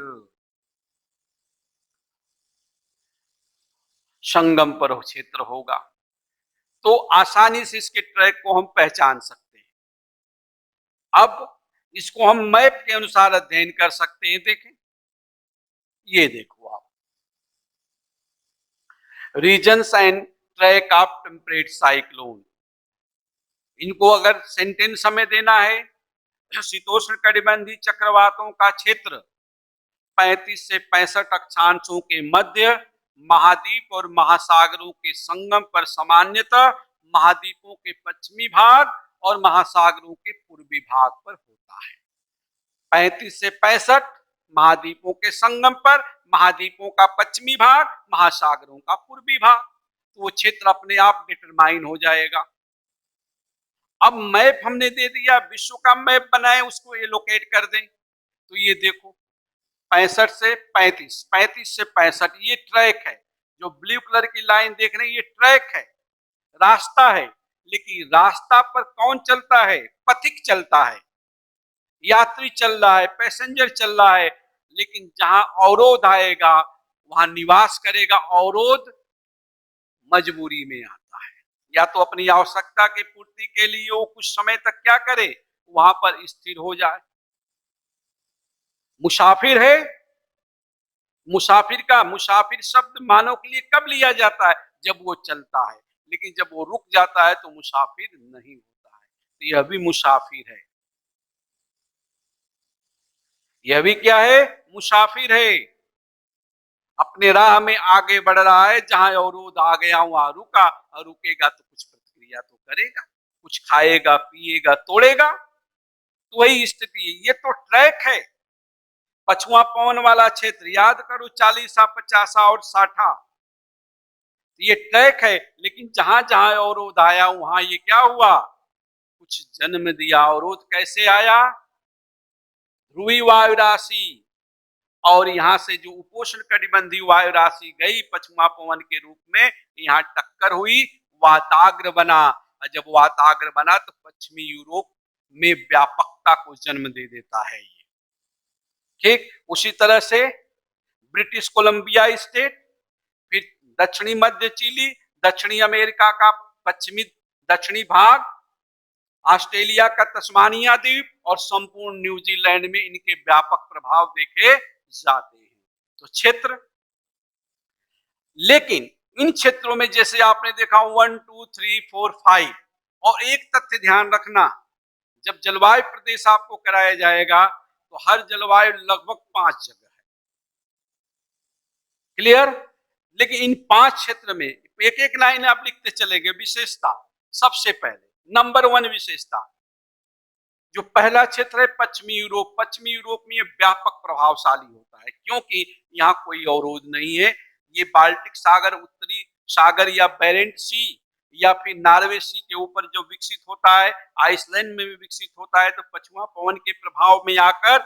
संगम पर क्षेत्र होगा। तो आसानी से इसके ट्रैक को हम पहचान सकते हैं। अब इसको हम मैप के अनुसार अध्ययन कर सकते हैं। देखें, ये देखो आप, reasons and track of temperate cyclone, इनको अगर सेंटेंस हमें देना है, शीतोष्ण कटिबंधीय चक्रवातों का क्षेत्र 35 से 65 अक्षांशों के मध्य, महाद्वीप और महासागरों के संगम पर, सामान्यतः महाद्वीपों के पश्चिमी भाग और महासागरों के पूर्वी भाग पर होता है। 35 से 65 महाद्वीपों के संगम पर, महाद्वीपों का पश्चिमी भाग, महासागरों का पूर्वी भाग, तो वो क्षेत्र अपने आप डिटरमाइन हो जाएगा। अब मैप हमने दे दिया, विश्व का मैप बनाए, उसको एलोकेट कर दें। तो ये देखो 65 से 35, 35 से 65, ये ट्रैक है। जो ब्लू कलर की लाइन देख रहे हैं, ये ट्रैक है, रास्ता है। लेकिन रास्ता पर कौन चलता है, पथिक चलता है, यात्री चल रहा है, पैसेंजर चल रहा है। लेकिन जहां अवरोध आएगा वहां निवास करेगा, अवरोध मजबूरी में आता है, या तो अपनी आवश्यकता की पूर्ति के लिए वो कुछ समय तक क्या करे, वहां पर स्थिर हो जाए। मुसाफिर है, मुसाफिर शब्द मानव के लिए कब लिया जाता है, जब वो चलता है। लेकिन जब वो रुक जाता है तो मुसाफिर नहीं होता है। तो यह भी मुसाफिर है, यह भी क्या है, मुसाफिर है। अपने राह में आगे बढ़ रहा है, जहां अवरोध आ गया वहां रुका, और रुकेगा तो कुछ प्रक्रिया तो करेगा, कुछ खाएगा, पिएगा, तोड़ेगा। तो वही स्थिति है। ये तो ट्रैक है, पछुआ पवन वाला क्षेत्र, याद करो 40, 50 और 60, ये ट्रैक है। लेकिन जहां जहां अवरोध आया वहां ये क्या हुआ, कुछ जन्म दिया। अवरोध कैसे आया, ध्रुवीय वायु राशि, और यहां से जो उपोष्ण कटिबंधीय वायु राशि गई पश्चिमा पवन के रूप में, यहाँ टक्कर हुई, वाताग्र बना। और जब वाताग्र बना तो पश्चिमी यूरोप में व्यापकता को जन्म दे देता है ये। ठीक उसी तरह से ब्रिटिश कोलंबिया स्टेट, फिर दक्षिणी मध्य चिली, दक्षिणी अमेरिका का पश्चिमी दक्षिणी भाग, ऑस्ट्रेलिया का तस्मानिया द्वीप, और संपूर्ण न्यूजीलैंड में इनके व्यापक प्रभाव देखे जाते हैं। तो क्षेत्र, लेकिन इन क्षेत्रों में जैसे आपने देखा 1, 2, 3, 4, 5, और एक तथ्य ध्यान रखना, जब जलवायु प्रदेश आपको कराया जाएगा तो हर जलवायु लगभग 5 जगह है। क्लियर? लेकिन इन 5 क्षेत्र में एक एक लाइन आप लिखते चलेंगे। विशेषता, सबसे पहले नंबर 1 विशेषता, जो पहला क्षेत्र है पश्चिमी यूरोप। पश्चिमी यूरोप में ये व्यापक प्रभावशाली होता है क्योंकि यहाँ कोई अवरोध नहीं है। ये बाल्टिक सागर, उत्तरी सागर या बेरेंट सी या फिर नॉर्वे सी के ऊपर जो विकसित होता है, आइसलैंड में भी विकसित होता है, तो पछुआ पवन के प्रभाव में आकर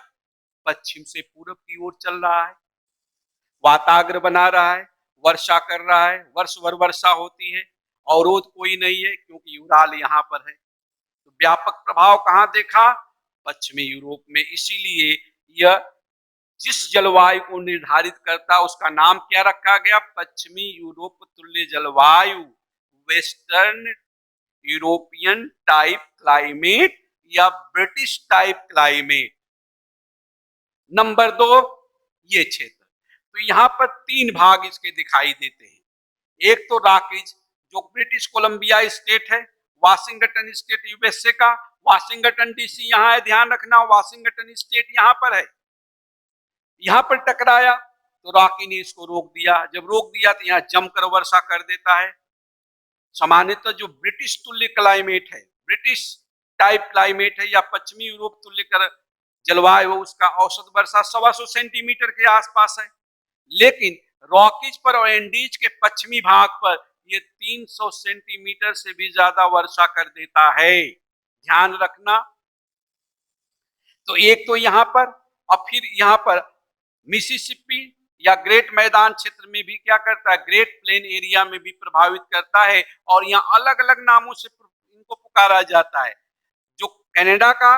पश्चिम से पूर्व की ओर चल रहा है, वाताग्र बना रहा है, वर्षा कर रहा है, वर्ष भर वर्षा होती है, अवरोध कोई नहीं है क्योंकि यूराल यहाँ पर है। तो व्यापक प्रभाव कहां देखा? पश्चिमी यूरोप में। इसीलिए यह जिस जलवायु को निर्धारित करता उसका नाम क्या रखा गया? पश्चिमी यूरोप तुल्य जलवायु, वेस्टर्न यूरोपियन टाइप क्लाइमेट या ब्रिटिश टाइप क्लाइमेट। नंबर 2, ये क्षेत्र, तो यहां पर 3 भाग इसके दिखाई देते हैं। एक तो रॉकीज, जो ब्रिटिश कोलंबिया स्टेट है, वाशिंगटन स्टेट यूएसए का, वाशिंगटन डीसी यहां है, ध्यान रखना, वाशिंगटन स्टेट यहां पर है। यहां पर टकराया तो रॉकी ने इसको रोक दिया। जब रोक दिया तो यहां जमकर वर्षा कर देता है। सामान्यतः जो ब्रिटिश तुल्य क्लाइमेट है, ब्रिटिश टाइप क्लाइमेट है या पश्चिमी यूरोप तुल्य कर जलवायु, उसका औसत वर्षा 125 सेंटीमीटर के आसपास है। लेकिन रॉकीज पर और एंडीज के पश्चिमी भाग पर ये 300 सेंटीमीटर से भी ज्यादा वर्षा कर देता है, ध्यान रखना। तो एक तो यहां पर, और फिर यहां पर मिसिसिपी या ग्रेट मैदान क्षेत्र में भी क्या करता है, ग्रेट प्लेन एरिया में भी प्रभावित करता है, और यहाँ अलग अलग नामों से इनको पुकारा जाता है। जो कनाडा का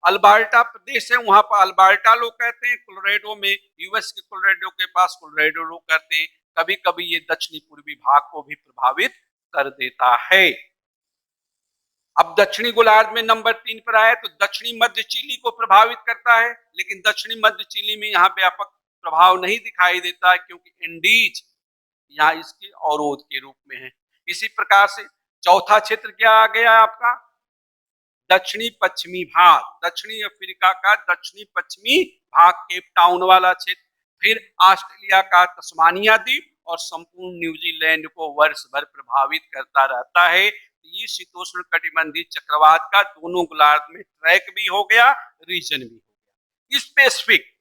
अल्बर्टा प्रदेश है, वहां पर अल्बर्टा लोग कहते हैं, कोलोराडो में, यूएस के कोलोराडो के पास कोलोराडो लोग कहते हैं। कभी कभी ये दक्षिणी पूर्वी भाग को भी प्रभावित कर देता है। अब दक्षिणी गोलार्ध में नंबर 3 पर आया तो दक्षिणी मध्य चिली को प्रभावित करता है, लेकिन दक्षिणी मध्य चिली में यहाँ व्यापक प्रभाव नहीं दिखाई देता है क्योंकि एंडीज यहाँ इसके अवरोध के रूप में है। इसी प्रकार से चौथा क्षेत्र क्या आ गया आपका? दक्षिणी पश्चिमी भाग, दक्षिणी अफ्रीका का दक्षिणी पश्चिमी भाग, केप टाउन वाला क्षेत्र, फिर ऑस्ट्रेलिया का तस्मानिया द्वीप और संपूर्ण न्यूजीलैंड को वर्ष भर प्रभावित करता रहता है। ये शीतोष्ण कटिबंधीय चक्रवात का दोनों गोलार्ध में ट्रैक भी हो गया, रीजन भी हो गया। स्पेसिफिक,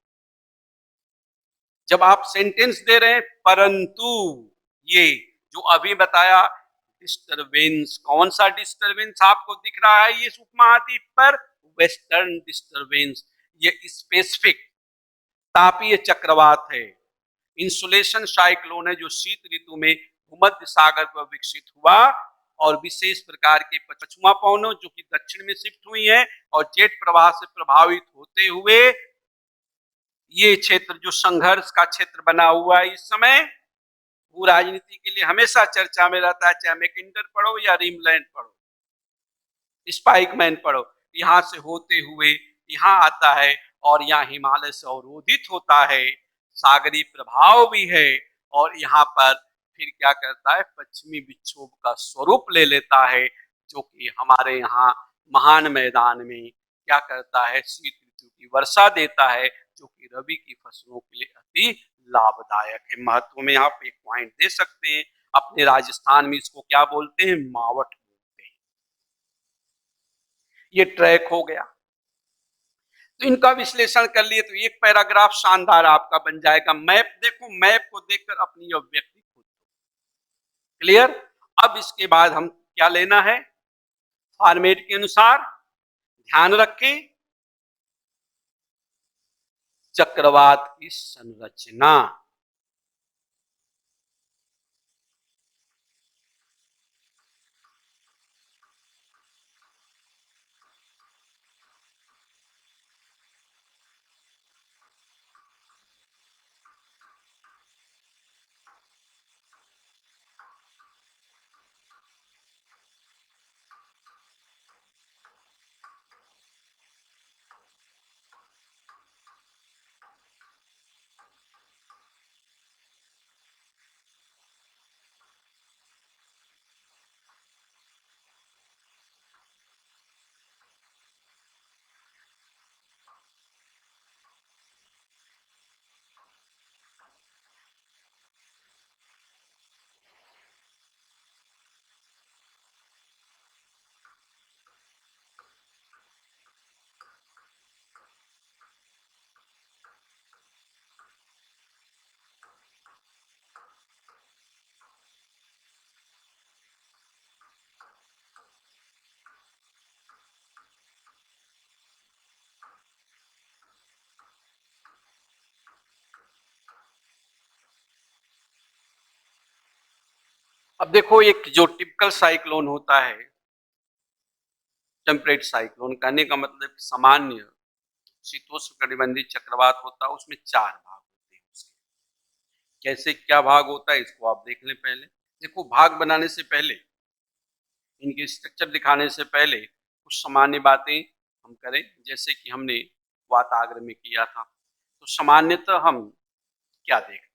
जब आप सेंटेंस दे रहे हैं परंतु, ये जो अभी बताया डिस्टरबेंस, कौन सा डिस्टरबेंस आपको दिख रहा है ये उपमहाद्वीप पर? Western disturbance. ये स्पेसिफिक तापीय चक्रवात है, इंसुलेशन साइक्लोन है, जो शीत ऋतु में भूमध्य सागर पर विकसित हुआ, और विशेष प्रकार के पछुआ पवनों जो कि दक्षिण में शिफ्ट हुई है और जेट प्रवाह से प्रभावित होते हुए ये क्षेत्र जो संघर्ष का क्षेत्र बना हुआ है इस समय, भू राजनीति के लिए हमेशा चर्चा में रहता है, चाहे मैकिंडर पढ़ो या रिमलैंड पढ़ो, स्पाइकमैन पढ़ो, यहाँ से होते हुए यहाँ आता है और यहाँ हिमालय से अवरोधित होता है, सागरी प्रभाव भी है, और यहाँ पर फिर क्या करता है, पश्चिमी विक्षोभ का स्वरूप ले लेता है, जो कि हमारे यहाँ महान मैदान में क्या करता है, शीत ऋतु की वर्षा देता है, जो कि रबी की फसलों के लिए अति लाभदायक है। महत्व में आप एक पॉइंट दे सकते हैं, अपने राजस्थान में इसको क्या बोलते हैं? मावट बोलते हैं। ये ट्रैक हो गया, तो इनका विश्लेषण कर लिए तो एक पैराग्राफ शानदार आपका बन जाएगा। मैप देखो, मैप को देखकर अपनी अभिव्यक्ति खुद। क्लियर? अब इसके बाद हम क्या लेना है, फॉर्मेट के अनुसार ध्यान रखें, चक्रवात की संरचना। अब देखो एक जो टिपिकल साइक्लोन होता है, टेम्परेट साइक्लोन कहने का मतलब सामान्य शीतोष्णकटिबंधीय चक्रवात होता है, उसमें 4 भाग होते हैं उसके। कैसे क्या भाग होता है इसको आप देख लें पहले। देखो भाग बनाने से पहले, इनके स्ट्रक्चर दिखाने से पहले कुछ सामान्य बातें हम करें, जैसे कि हमने वाताग्र में किया था। तो सामान्यतः हम क्या देखते हैं?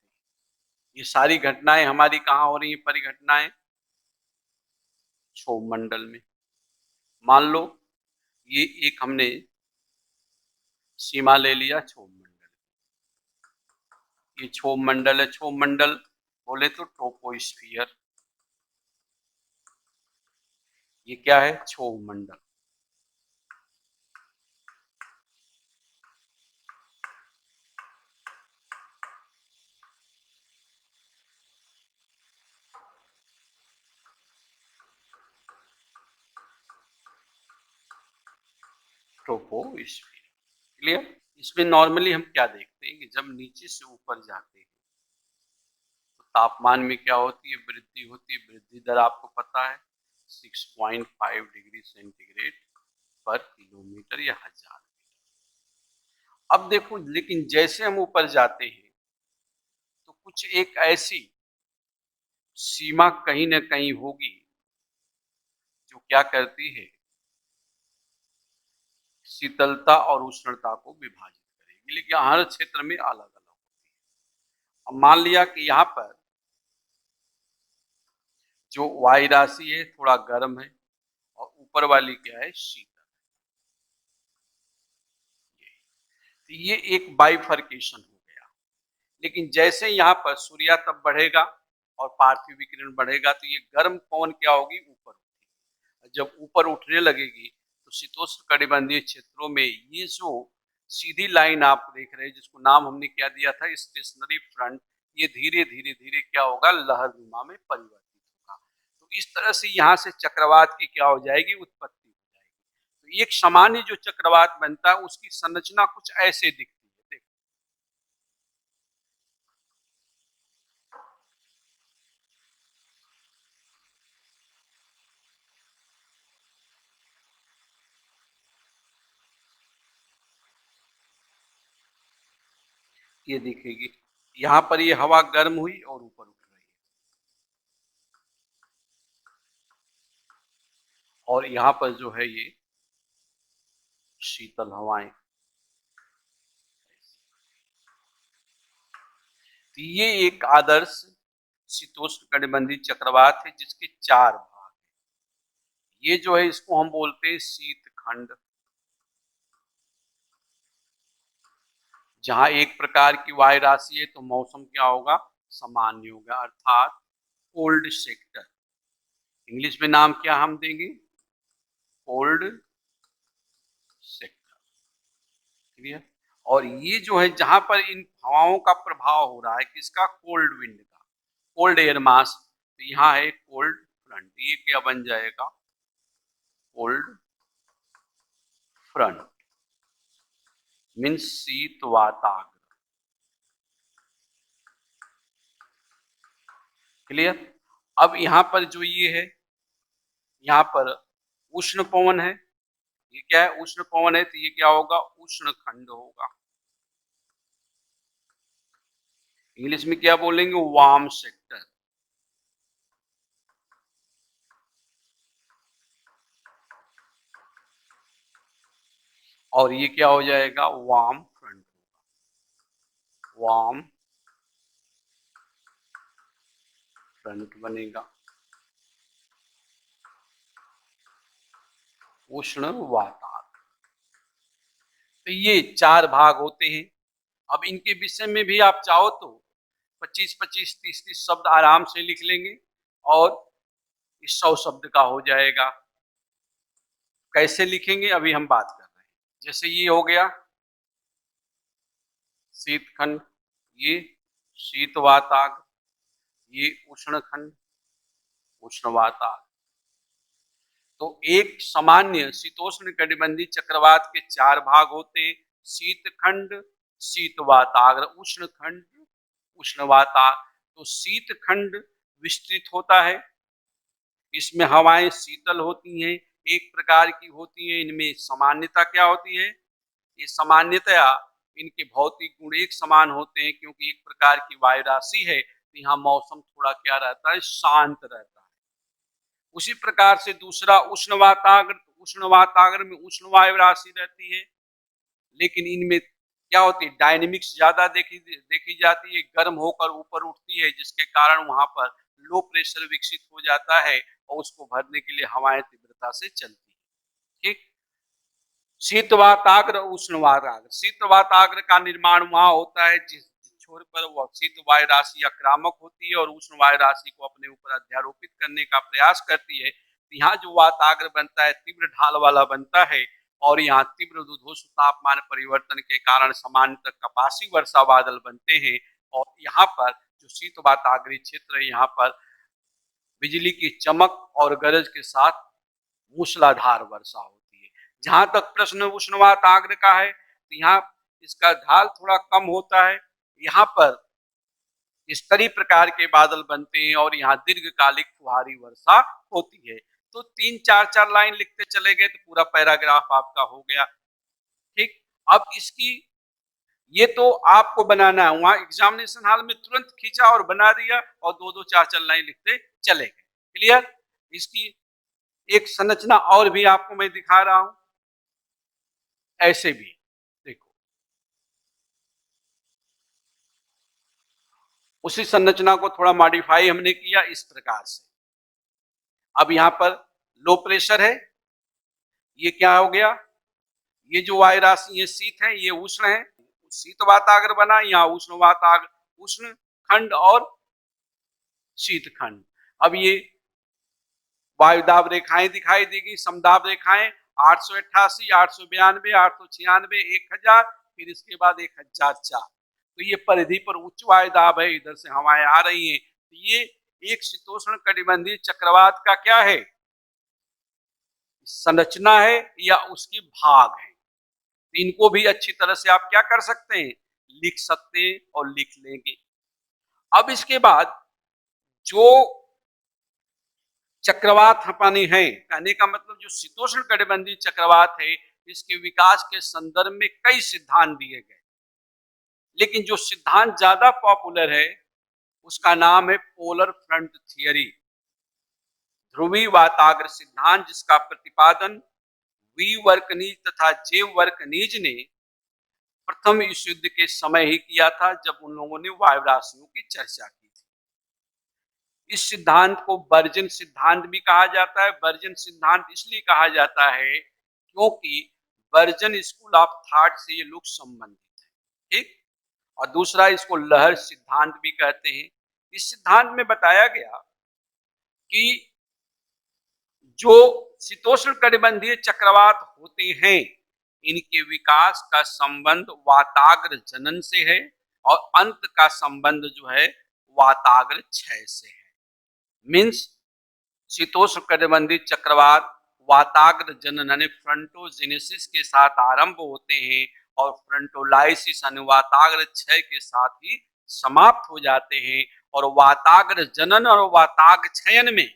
ये सारी घटनाएं हमारी कहाँ हो रही हैं परिघटनाएं? क्षोभ मंडल में। मान लो ये एक हमने सीमा ले लिया क्षोभ मंडल। ये क्षोभ मंडल है, क्षोभ मंडल बोले तो ट्रोपोस्फियर। ये क्या है? क्षोभ मंडल। Troposphere, clear? इसमें नॉर्मली हम क्या देखते हैं कि जब नीचे से ऊपर जाते हैं तो तापमान में क्या होती है? वृद्धि होती है। वृद्धि दर आपको पता है 6.5 डिग्री सेंटीग्रेड पर किलोमीटर या हजार मीटर। अब देखो, लेकिन जैसे हम ऊपर जाते हैं तो कुछ एक ऐसी सीमा कहीं ना कहीं होगी जो क्या करती है? शीतलता और उष्णता को विभाजित करेगी, लेकिन हर क्षेत्र में अलग अलग होती है। अब मान लिया कि यहाँ पर जो वायु राशि है थोड़ा गर्म है और ऊपर वाली क्या है? शीतल। तो ये एक बाइफर्केशन हो गया। लेकिन जैसे यहाँ पर सूर्यातप बढ़ेगा और पार्थिव विकिरण बढ़ेगा तो ये गर्म पवन क्या होगी? ऊपर उठेगी। जब ऊपर उठने लगेगी तो शीतोष्ण कटिबंधीय क्षेत्रों में ये जो सीधी लाइन आप देख रहे हैं, जिसको नाम हमने क्या दिया था? स्टेशनरी फ्रंट, ये धीरे धीरे धीरे क्या होगा? लहरनुमा में परिवर्तित होगा। तो इस तरह से यहाँ से चक्रवात की क्या हो जाएगी? उत्पत्ति हो जाएगी। तो एक सामान्य जो चक्रवात बनता है उसकी संरचना कुछ ऐसे दिखती है। देखो, ये दिखेगी। यहाँ पर ये हवा गर्म हुई और ऊपर उठ रही है, और यहाँ पर जो है ये शीतल हवाएं। तो ये एक आदर्श शीतोष्ण कटिबंधीय चक्रवात है जिसके 4 भाग हैं। ये जो है इसको हम बोलते हैं शीतखंड, जहां एक प्रकार की वायु राशि है तो मौसम क्या होगा? सामान्य होगा, अर्थात कोल्ड सेक्टर। इंग्लिश में नाम क्या हम देंगे? Cold sector, clear? और ये जो है जहां पर इन हवाओं का प्रभाव हो रहा है, किसका? कोल्ड विंड का, कोल्ड एयर मास। तो यहाँ है कोल्ड फ्रंट। ये क्या बन जाएगा? कोल्ड फ्रंट मीन्स शीत वातावरण, क्लियर? अब यहाँ पर जो ये है, यहाँ पर उष्ण पवन है। ये क्या है? उष्ण पवन है, तो ये क्या होगा? उष्ण खंड होगा। इंग्लिश में क्या बोलेंगे? Warm sector. और ये क्या हो जाएगा? वार्म फ्रंट होगा। वार्म फ्रंट बनेगा। उष्ण वातावरण। तो ये 4 भाग होते हैं। अब इनके विषय में भी आप चाहो तो 25-25, 30-30 शब्द आराम से लिख लेंगे और इस 100 शब्द का हो जाएगा। कैसे लिखेंगे अभी हम बात कर रहे हैं। जैसे ये हो गया शीतखंड, ये शीत वाताग, ये उष्ण खंड, उष्ण वाताग। तो एक सामान्य शीतोष्ण कटिबंधीय चक्रवात के 4 भाग होते हैं। शीतखंड, शीत वाताग्र, उष्ण खंड, उष्ण वाताग। तो शीतखंड विस्तृत होता है इसमें हवाएं शीतल होती हैं, एक प्रकार की होती हैं। इनमें सामान्यता क्या होती है? ये सामान्यतया इनके भौतिक गुण एक समान होते हैं, क्योंकि एक प्रकार की वायु राशि है, तो यहाँ मौसम थोड़ा क्या रहता है? शांत रहता है। उसी प्रकार से दूसरा उष्ण वाताग्र, उष्ण वाताग्र में उष्ण वायु राशि रहती है, लेकिन इनमें क्या होती है? डायनेमिक्स ज्यादा देखी जाती है, गर्म होकर ऊपर उठती है, जिसके कारण वहां पर लो प्रेशर विकसित हो जाता है और उसको भरने के लिए हवाएं तीव्रता से चलती है। ठीक। शीत वाताग्र, उष्ण वाताग्र। शीत वाताग्र का निर्माण वहां होता है जिस छोर पर वह शीत वायु राशि आक्रामक होती है और उष्ण वायु राशि को अपने ऊपर अध्यारोपित करने का प्रयास करती है। यहाँ जो वाताग्र बनता है तीव्र ढाल वाला बनता है, और यहाँ तीव्र दुधोष्ण तापमान परिवर्तन के कारण सामान्यतः कपासी वर्षा बादल बनते हैं। और यहाँ पर जो शीत वाताग्रीय क्षेत्र है, यहाँ पर बिजली की चमक और गरज के साथ मूसलाधार वर्षा होती है। जहां तक प्रश्न उष्ण वाताग्र का है, तो यहाँ इसका ढाल थोड़ा कम होता है। यहाँ पर स्तरीय प्रकार के बादल बनते हैं और यहाँ दीर्घकालिक फुहारी वर्षा होती है। तो 3-4 लाइन लिखते चले गए तो पूरा पैराग्राफ आपका हो गया। ठीक। अब इसकी ये तो आपको बनाना है, वहां एग्जामिनेशन हॉल में तुरंत खींचा और बना दिया और 2-4 लाइन लिखते चले गए। क्लियर? इसकी एक संरचना और भी आपको मैं दिखा रहा हूं, ऐसे भी देखो। उसी संरचना को थोड़ा मॉडिफाई हमने किया इस प्रकार से। अब यहां पर लो प्रेशर है, ये क्या हो गया? ये जो वायु राशि ये शीत है, ये उष्ण है, शीत वाताग्र बना, यहाँ उष्ण वाताग्र, उष्ण खंड और शीत खंड। अब ये वायुदाब रेखाएं दिखाई देगी, समदाब रेखाएं 888, 892, 896, 1000, फिर इसके बाद 1004। तो ये परिधि पर उच्च वायुदाब है, इधर से हवाएं आ रही हैं। तो ये एक शीतोष्ण कटिबंधीय चक्रवात का क्या है? संरचना है या उसकी भाग है। इनको भी अच्छी तरह से आप क्या कर सकते हैं? लिख सकते हैं और लिख लेंगे। अब इसके बाद जो चक्रवात पानी है, कहने का मतलब जो शीतोष्ण कटिबंधीय चक्रवात है, इसके विकास के संदर्भ में कई सिद्धांत दिए गए, लेकिन जो सिद्धांत ज्यादा पॉपुलर है उसका नाम है पोलर फ्रंट थियरी, ध्रुवी वाताग्र सिद्धांत, जिसका प्रतिपादन वी वर्कनीज तथा जे वर्कनीज ने प्रथम विश्व युद्ध के समय ही किया था, जब उन लोगों ने वायु राशियों की चर्चा की थी। इस सिद्धांत को बर्जन सिद्धांत भी कहा जाता है। बर्जन सिद्धांत इसलिए कहा जाता है क्योंकि बर्जन स्कूल ऑफ थॉट से ये लोग संबंधित है। ठीक। और दूसरा इसको लहर सिद्धांत भी कहते हैं। इस सिद्धांत में बताया गया कि जो शीतोष्ण कटिबंधीय चक्रवात होते हैं, इनके विकास का संबंध वाताग्र जनन से है और अंत का संबंध जो है वाताग्र क्षय से है। मीन्स शीतोष्ण कटिबंधीय चक्रवात वाताग्र जनन यानी फ्रंटोजेनेसिस के साथ आरंभ होते हैं और फ्रंटोलाइसिस यानी वाताग्र क्षय के साथ ही समाप्त हो जाते हैं। और वाताग्र जनन और वाताग्र क्षयन में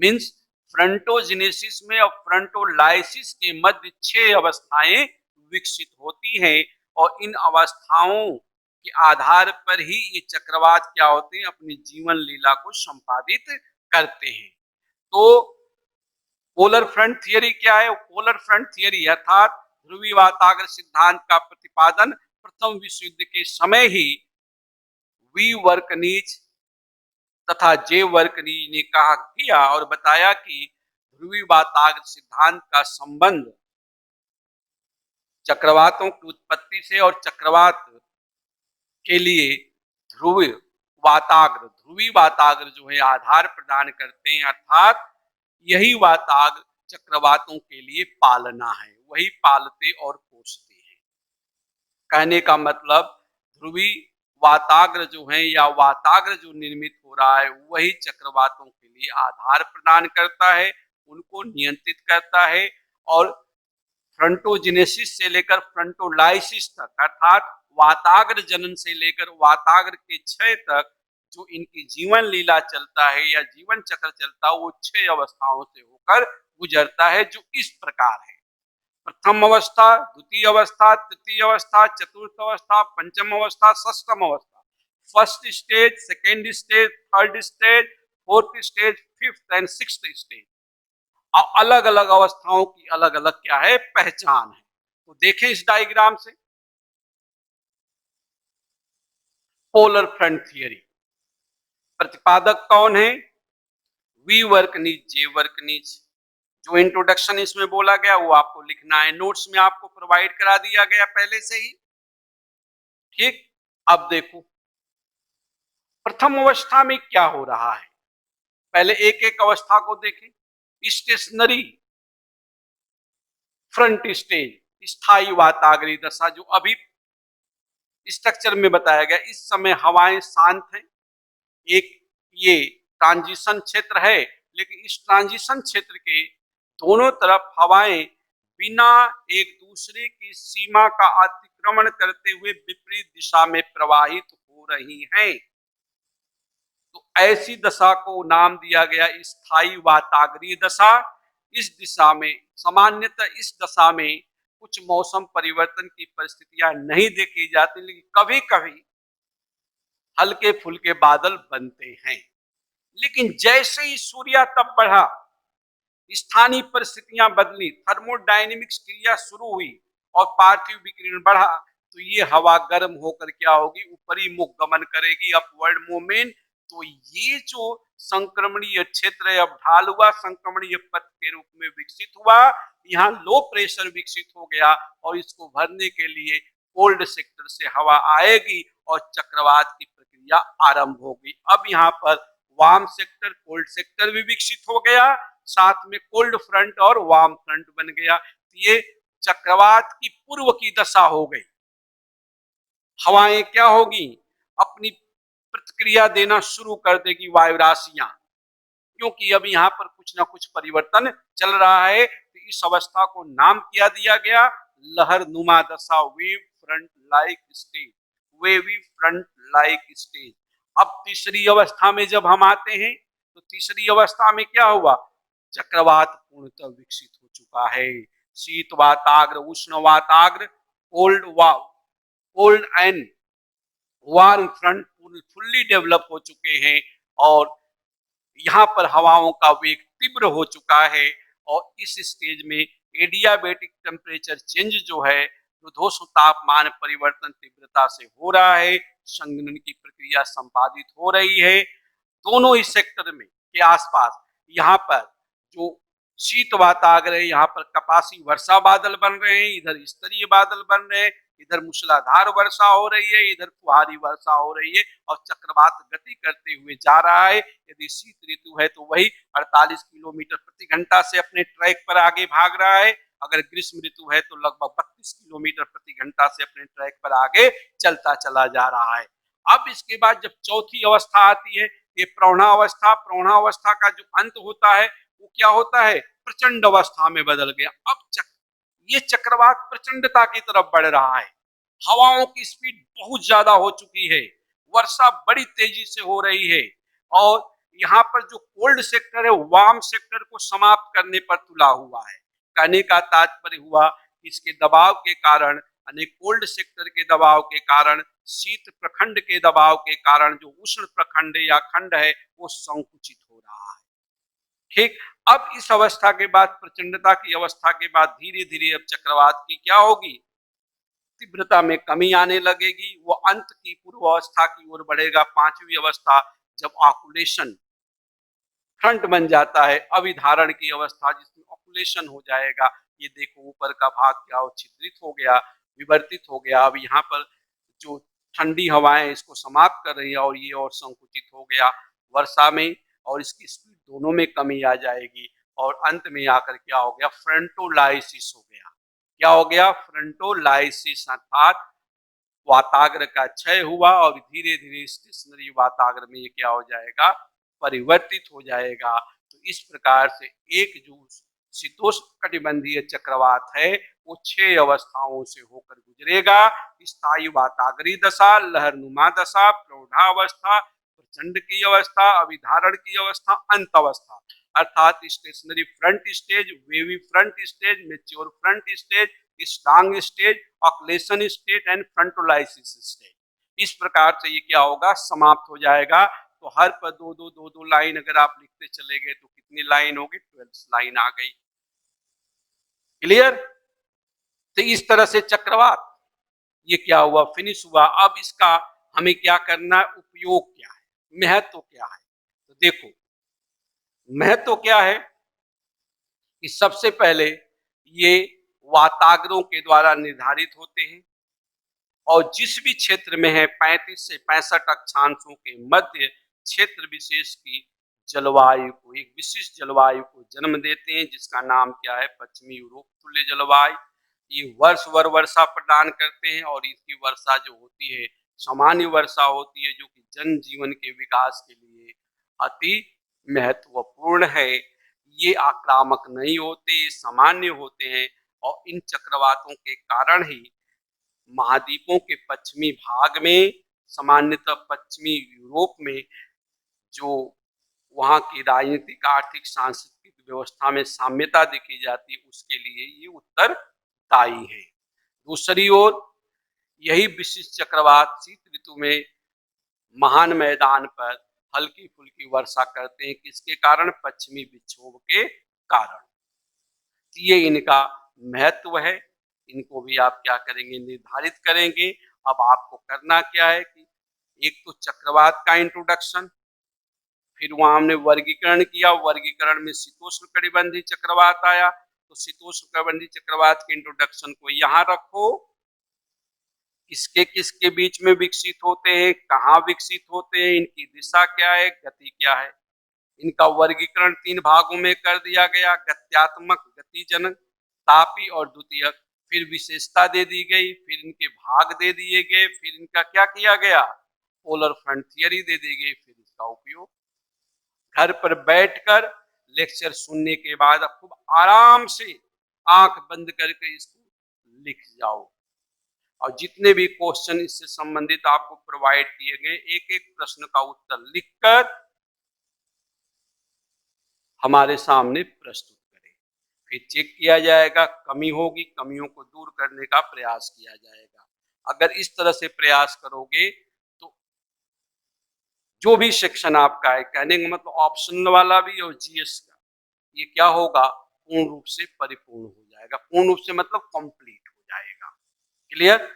मीन्स फ्रंटोजेनेसिस में और फ्रंटोलाइसिस के मध्य 6 अवस्थाएं विकसित होती हैं, और इन अवस्थाओं के आधार पर ही ये चक्रवात क्या होते हैं? अपनी जीवन लीला को संपादित करते हैं। तो पोलर फ्रंट थियरी क्या है? पोलर फ्रंट थियरी अर्थात ध्रुवी वाताग्र सिद्धांत का प्रतिपादन प्रथम विश्व युद्ध के समय ही वी वर्कनीज तथा जे वर्कनीज ने कहा किया और बताया कि ध्रुवी वाताग्र सिद्धांत का संबंध चक्रवातों की उत्पत्ति से और चक्रवात के लिए ध्रुवी वाताग्र जो है आधार प्रदान करते हैं, अर्थात यही वाताग्र चक्रवातों के लिए पालना है, वही पालते और पोषते हैं। कहने का मतलब ध्रुवी वाताग्र जो है या वाताग्र जो निर्मित हो रहा है, वही चक्रवातों के लिए आधार प्रदान करता है, उनको नियंत्रित करता है। और फ्रंटोजेनेसिस से लेकर फ्रंटोलाइसिस तक, अर्थात वाताग्र जनन से लेकर वाताग्र के क्षय तक जो इनकी जीवन लीला चलता है या जीवन चक्र चलता है वो 6 अवस्थाओं से होकर गुजरता है, जो इस प्रकार है। प्रथम अवस्था, द्वितीय अवस्था, तृतीय अवस्था, चतुर्थ अवस्था, पंचम अवस्था, षष्ठम अवस्था। First stage, second stage, third stage, fourth stage, fifth and sixth stage. अब अलग अलग अवस्थाओं की अलग अलग क्या है, पहचान है। तो देखें इस डायग्राम से, पोलर फ्रंट थियरी। प्रतिपादक कौन है? वी वर्कनीज, जे वर्कनीज। जो इंट्रोडक्शन इसमें बोला गया वो आपको लिखना है, नोट्स में आपको प्रोवाइड करा दिया गया पहले से ही। ठीक, अब देखो प्रथम अवस्था में क्या हो रहा है, पहले एक एक अवस्था को देखें। स्टेशनरी फ्रंट स्टेज, स्थायी वाताग्री दशा, जो अभी स्ट्रक्चर में बताया गया। इस समय हवाएं शांत हैं, एक ये ट्रांजिशन क्षेत्र है, लेकिन इस ट्रांजिशन क्षेत्र के दोनों तरफ हवाएं बिना एक दूसरे की सीमा का अतिक्रमण करते हुए विपरीत दिशा में प्रवाहित हो रही हैं। तो ऐसी दशा को नाम दिया गया स्थायी वाताग्रीय दशा। इस दिशा में सामान्यतः इस दशा में कुछ मौसम परिवर्तन की परिस्थितियां नहीं देखी जाती, लेकिन कभी कभी हल्के फुल्के बादल बनते हैं। लेकिन जैसे ही सूर्यातप बढ़ा, स्थानीय परिस्थितियां बदली, थर्मोडायनेमिक्स क्रिया शुरू हुई और पार्थिव विकिरण बढ़ा, तो ये हवा गर्म होकर क्या होगी, ऊपरी मुख गमन करेगी, अपवर्ड मूवमेंट। तो ये जो संक्रमणीय क्षेत्र है, अब ढाल हुआ संक्रमणीय पथ के रूप में विकसित हुआ। यहाँ लो प्रेशर विकसित हो गया और इसको भरने के लिए कोल्ड सेक्टर से हवा आएगी और चक्रवात की प्रक्रिया आरंभ होगी। अब यहाँ पर वार्म सेक्टर, कोल्ड सेक्टर भी विकसित हो गया, साथ में कोल्ड फ्रंट और वार्म फ्रंट बन गया। ये चक्रवात की पूर्व की दशा हो गई। हवाएं क्या होगी, अपनी प्रतिक्रिया देना शुरू कर देगी, वायुराशियां, क्योंकि अब यहाँ पर कुछ ना कुछ परिवर्तन चल रहा है। तो इस अवस्था को नाम किया दिया गया लहर नुमा दशा, wave front like stage, wavy front like stage. अब तीसरी अवस्था में जब हम आते हैं, तो तीसरी अवस्था में क्या हुआ, चक्रवात पूर्णतः विकसित हो चुका है। शीत वाताग्र, उष्ण वाताग्र, cold cold and warm front fully develop हो चुके हैं और यहाँ पर हवाओं का वेग तीव्र हो चुका है। और इस स्टेज में एडियाबेटिक टेम्परेचर चेंज जो है, रुद्धोष्ण तापमान परिवर्तन तीव्रता से हो रहा है, संघनन की प्रक्रिया संपादित हो रही है। दोनों ही सेक्टर में के आसपास यहाँ पर जो शीत वाताग्र है, यहाँ पर कपासी वर्षा बादल बन रहे हैं, इधर स्तरीय बादल बन रहे हैं, इधर मूसलाधार वर्षा हो रही है, इधर फुहारी वर्षा हो रही है और चक्रवात गति करते हुए जा रहा है। यदि शीत ऋतु है तो वही 48 किलोमीटर प्रति घंटा से अपने ट्रैक पर आगे भाग रहा है, अगर ग्रीष्म ऋतु है तो लगभग 32 किलोमीटर प्रति घंटा से अपने ट्रैक पर आगे चलता चला जा रहा है। अब इसके बाद जब चौथी अवस्था आती है, ये प्रौढ़ा अवस्था, प्रौढ़ा अवस्था का जो अंत होता है वो क्या होता है, प्रचंड अवस्था में बदल गया। अब ये चक्रवात प्रचंडता की तरफ बढ़ रहा है, हवाओं की स्पीड बहुत ज्यादा हो चुकी है, वर्षा बड़ी तेजी से हो रही है और यहाँ पर जो कोल्ड सेक्टर है, वार्म सेक्टर को समाप्त करने पर तुला हुआ है। कहने का तात्पर्य हुआ, इसके दबाव के कारण, यानी कोल्ड सेक्टर के दबाव के कारण, शीत प्रखंड के दबाव के कारण जो उष्ण प्रखंड या खंड है वो संकुचित हो रहा है। ठीक, अब इस अवस्था के बाद, प्रचंडता की अवस्था के बाद धीरे धीरे अब चक्रवात की क्या होगी, तीव्रता में कमी आने लगेगी, वो अंत की पूर्व अवस्था की ओर बढ़ेगा। पांचवी अवस्था जब ऑकुलेशन फ्रंट बन जाता है, अभिधारण की अवस्था जिसमें ऑकुलेशन हो जाएगा। ये देखो ऊपर का भाग क्या हो, छिद्रित हो गया, विवर्तित हो गया। अब यहाँ पर जो ठंडी हवाएं इसको समाप्त कर रही है और ये और संकुचित हो गया वर्षा में, और इसकी स्पीड दोनों में कमी आ जाएगी और अंत में आकर क्या हो गया, फ्रंटोलाइसिस हो गया। क्या हो गया, फ्रंटोलाइसिस, अर्थात वाताग्र का क्षय हुआ और धीरे धीरे स्टेशनरी वाताग्र में ये क्या हो जाएगा, परिवर्तित हो जाएगा। तो इस प्रकार से एक जो शीतोष्ण कटिबंधीय चक्रवात है वो 6 अवस्थाओं से होकर गुजरेगा। स्थायी वाताग्री दशा, लहरनुमा दशा, प्रौढ़ावस्था, प्रचंड की अवस्था, अभिधारण की अवस्था, अंत अवस्था, अर्थात stationary front stage, wavy front stage, mature front stage, strong stage, occlusion stage and frontolysis stage. इस प्रकार से ये क्या होगा, समाप्त हो जाएगा। तो हर पर दो लाइन अगर आप लिखते चले गए तो कितनी लाइन होगी, 12 लाइन आ गई। क्लियर। तो इस तरह से चक्रवात ये क्या हुआ, फिनिश हुआ। अब इसका हमें क्या करना है, उपयोग क्या है, महत्व क्या है। तो देखो महत्व क्या है कि सबसे पहले ये वाताग्रों के द्वारा निर्धारित होते हैं और जिस भी क्षेत्र में है 35 से 65 अक्षांशों के मध्य क्षेत्र विशेष की जलवायु को, एक विशिष्ट जलवायु को जन्म देते हैं, जिसका नाम क्या है, पश्चिमी यूरोप तुल्य जलवायु। ये वर्ष भर वर्षा प्रदान करते हैं और इसकी वर्षा जो होती है सामान्य वर्षा होती है, जो कि जन जीवन के विकास के लिए अति महत्वपूर्ण है। ये आक्रामक नहीं होते, ये सामान्य होते हैं और इन चक्रवातों के कारण ही महाद्वीपों के पश्चिमी भाग में, सामान्यतः पश्चिमी यूरोप में, जो वहाँ की राजनीतिक, आर्थिक, सांस्कृतिक व्यवस्था में साम्यता देखी जाती है, उसके लिए ये उत्तरदायी है। दूसरी ओर यही विशिष्ट चक्रवात शीत ऋतु में महान मैदान पर हल्की फुल्की वर्षा करते हैं, किसके कारण, पश्चिमी विक्षोभ के कारण। ये इनका महत्व है, इनको भी आप क्या करेंगे, निर्धारित करेंगे। अब आपको करना क्या है कि एक तो चक्रवात का इंट्रोडक्शन, फिर वहां हमने वर्गीकरण किया, वर्गीकरण में शीतोष्ण कटिबंधीय चक्रवात आया, तो शीतोष्ण कटिबंधीय चक्रवात के इंट्रोडक्शन को यहाँ रखो, किसके किसके बीच में विकसित होते हैं, कहाँ विकसित होते हैं, इनकी दिशा क्या है, गति क्या है। इनका वर्गीकरण 3 भागों में कर दिया गया, गत्यात्मक, गतिजनक, तापी और द्वितीयक। फिर विशेषता दे दी गई, फिर इनके भाग दे दिए गए, फिर इनका क्या किया गया, पोलर फ्रंट थियरी दे दी गई। फिर इसका उपयोग घर पर बैठकर लेक्चर सुनने के बाद खूब आराम से आंख बंद करके इसको लिख जाओ और जितने भी क्वेश्चन इससे संबंधित आपको प्रोवाइड किए गए, एक एक प्रश्न का उत्तर लिखकर हमारे सामने प्रस्तुत करें। फिर चेक किया जाएगा, कमी होगी, कमियों को दूर करने का प्रयास किया जाएगा। अगर इस तरह से प्रयास करोगे तो जो भी सेक्शन आपका है, कहने का मतलब ऑप्शनल वाला भी और जीएस का, ये क्या होगा, पूर्ण रूप से परिपूर्ण हो जाएगा। पूर्ण रूप से मतलब कंप्लीट हो जाएगा। क्लियर।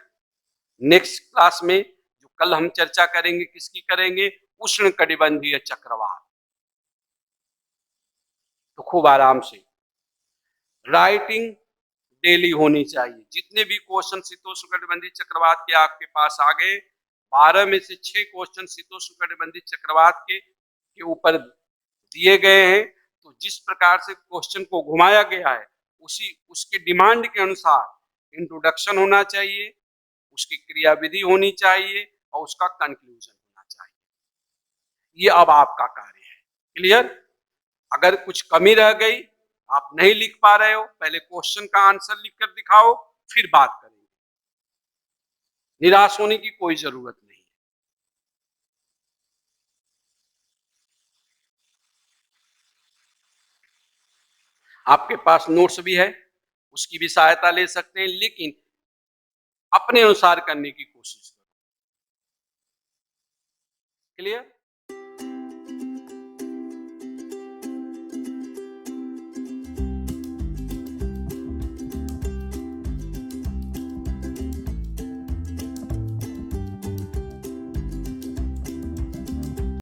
नेक्स्ट क्लास में जो कल हम चर्चा करेंगे, किसकी करेंगे, उष्ण कटिबंधीय चक्रवात। तो खूब आराम से राइटिंग डेली होनी चाहिए। जितने भी क्वेश्चन शीतोष्ण कटिबंधीय चक्रवात के आपके पास आ गए, 12 में से 6 क्वेश्चन शीतोष्ण कटिबंधीय चक्रवात के ऊपर दिए गए हैं। तो जिस प्रकार से क्वेश्चन को घुमाया गया है, उसके डिमांड के अनुसार इंट्रोडक्शन होना चाहिए, उसकी क्रियाविधि होनी चाहिए और उसका कंक्लूजन होना चाहिए। ये अब आपका कार्य है। क्लियर। अगर कुछ कमी रह गई, आप नहीं लिख पा रहे हो, पहले क्वेश्चन का आंसर लिखकर दिखाओ, फिर बात करेंगे। निराश होने की कोई जरूरत नहीं। आपके पास नोट्स भी है, उसकी भी सहायता ले सकते हैं, लेकिन अपने अनुसार करने की कोशिश करो। क्लियर।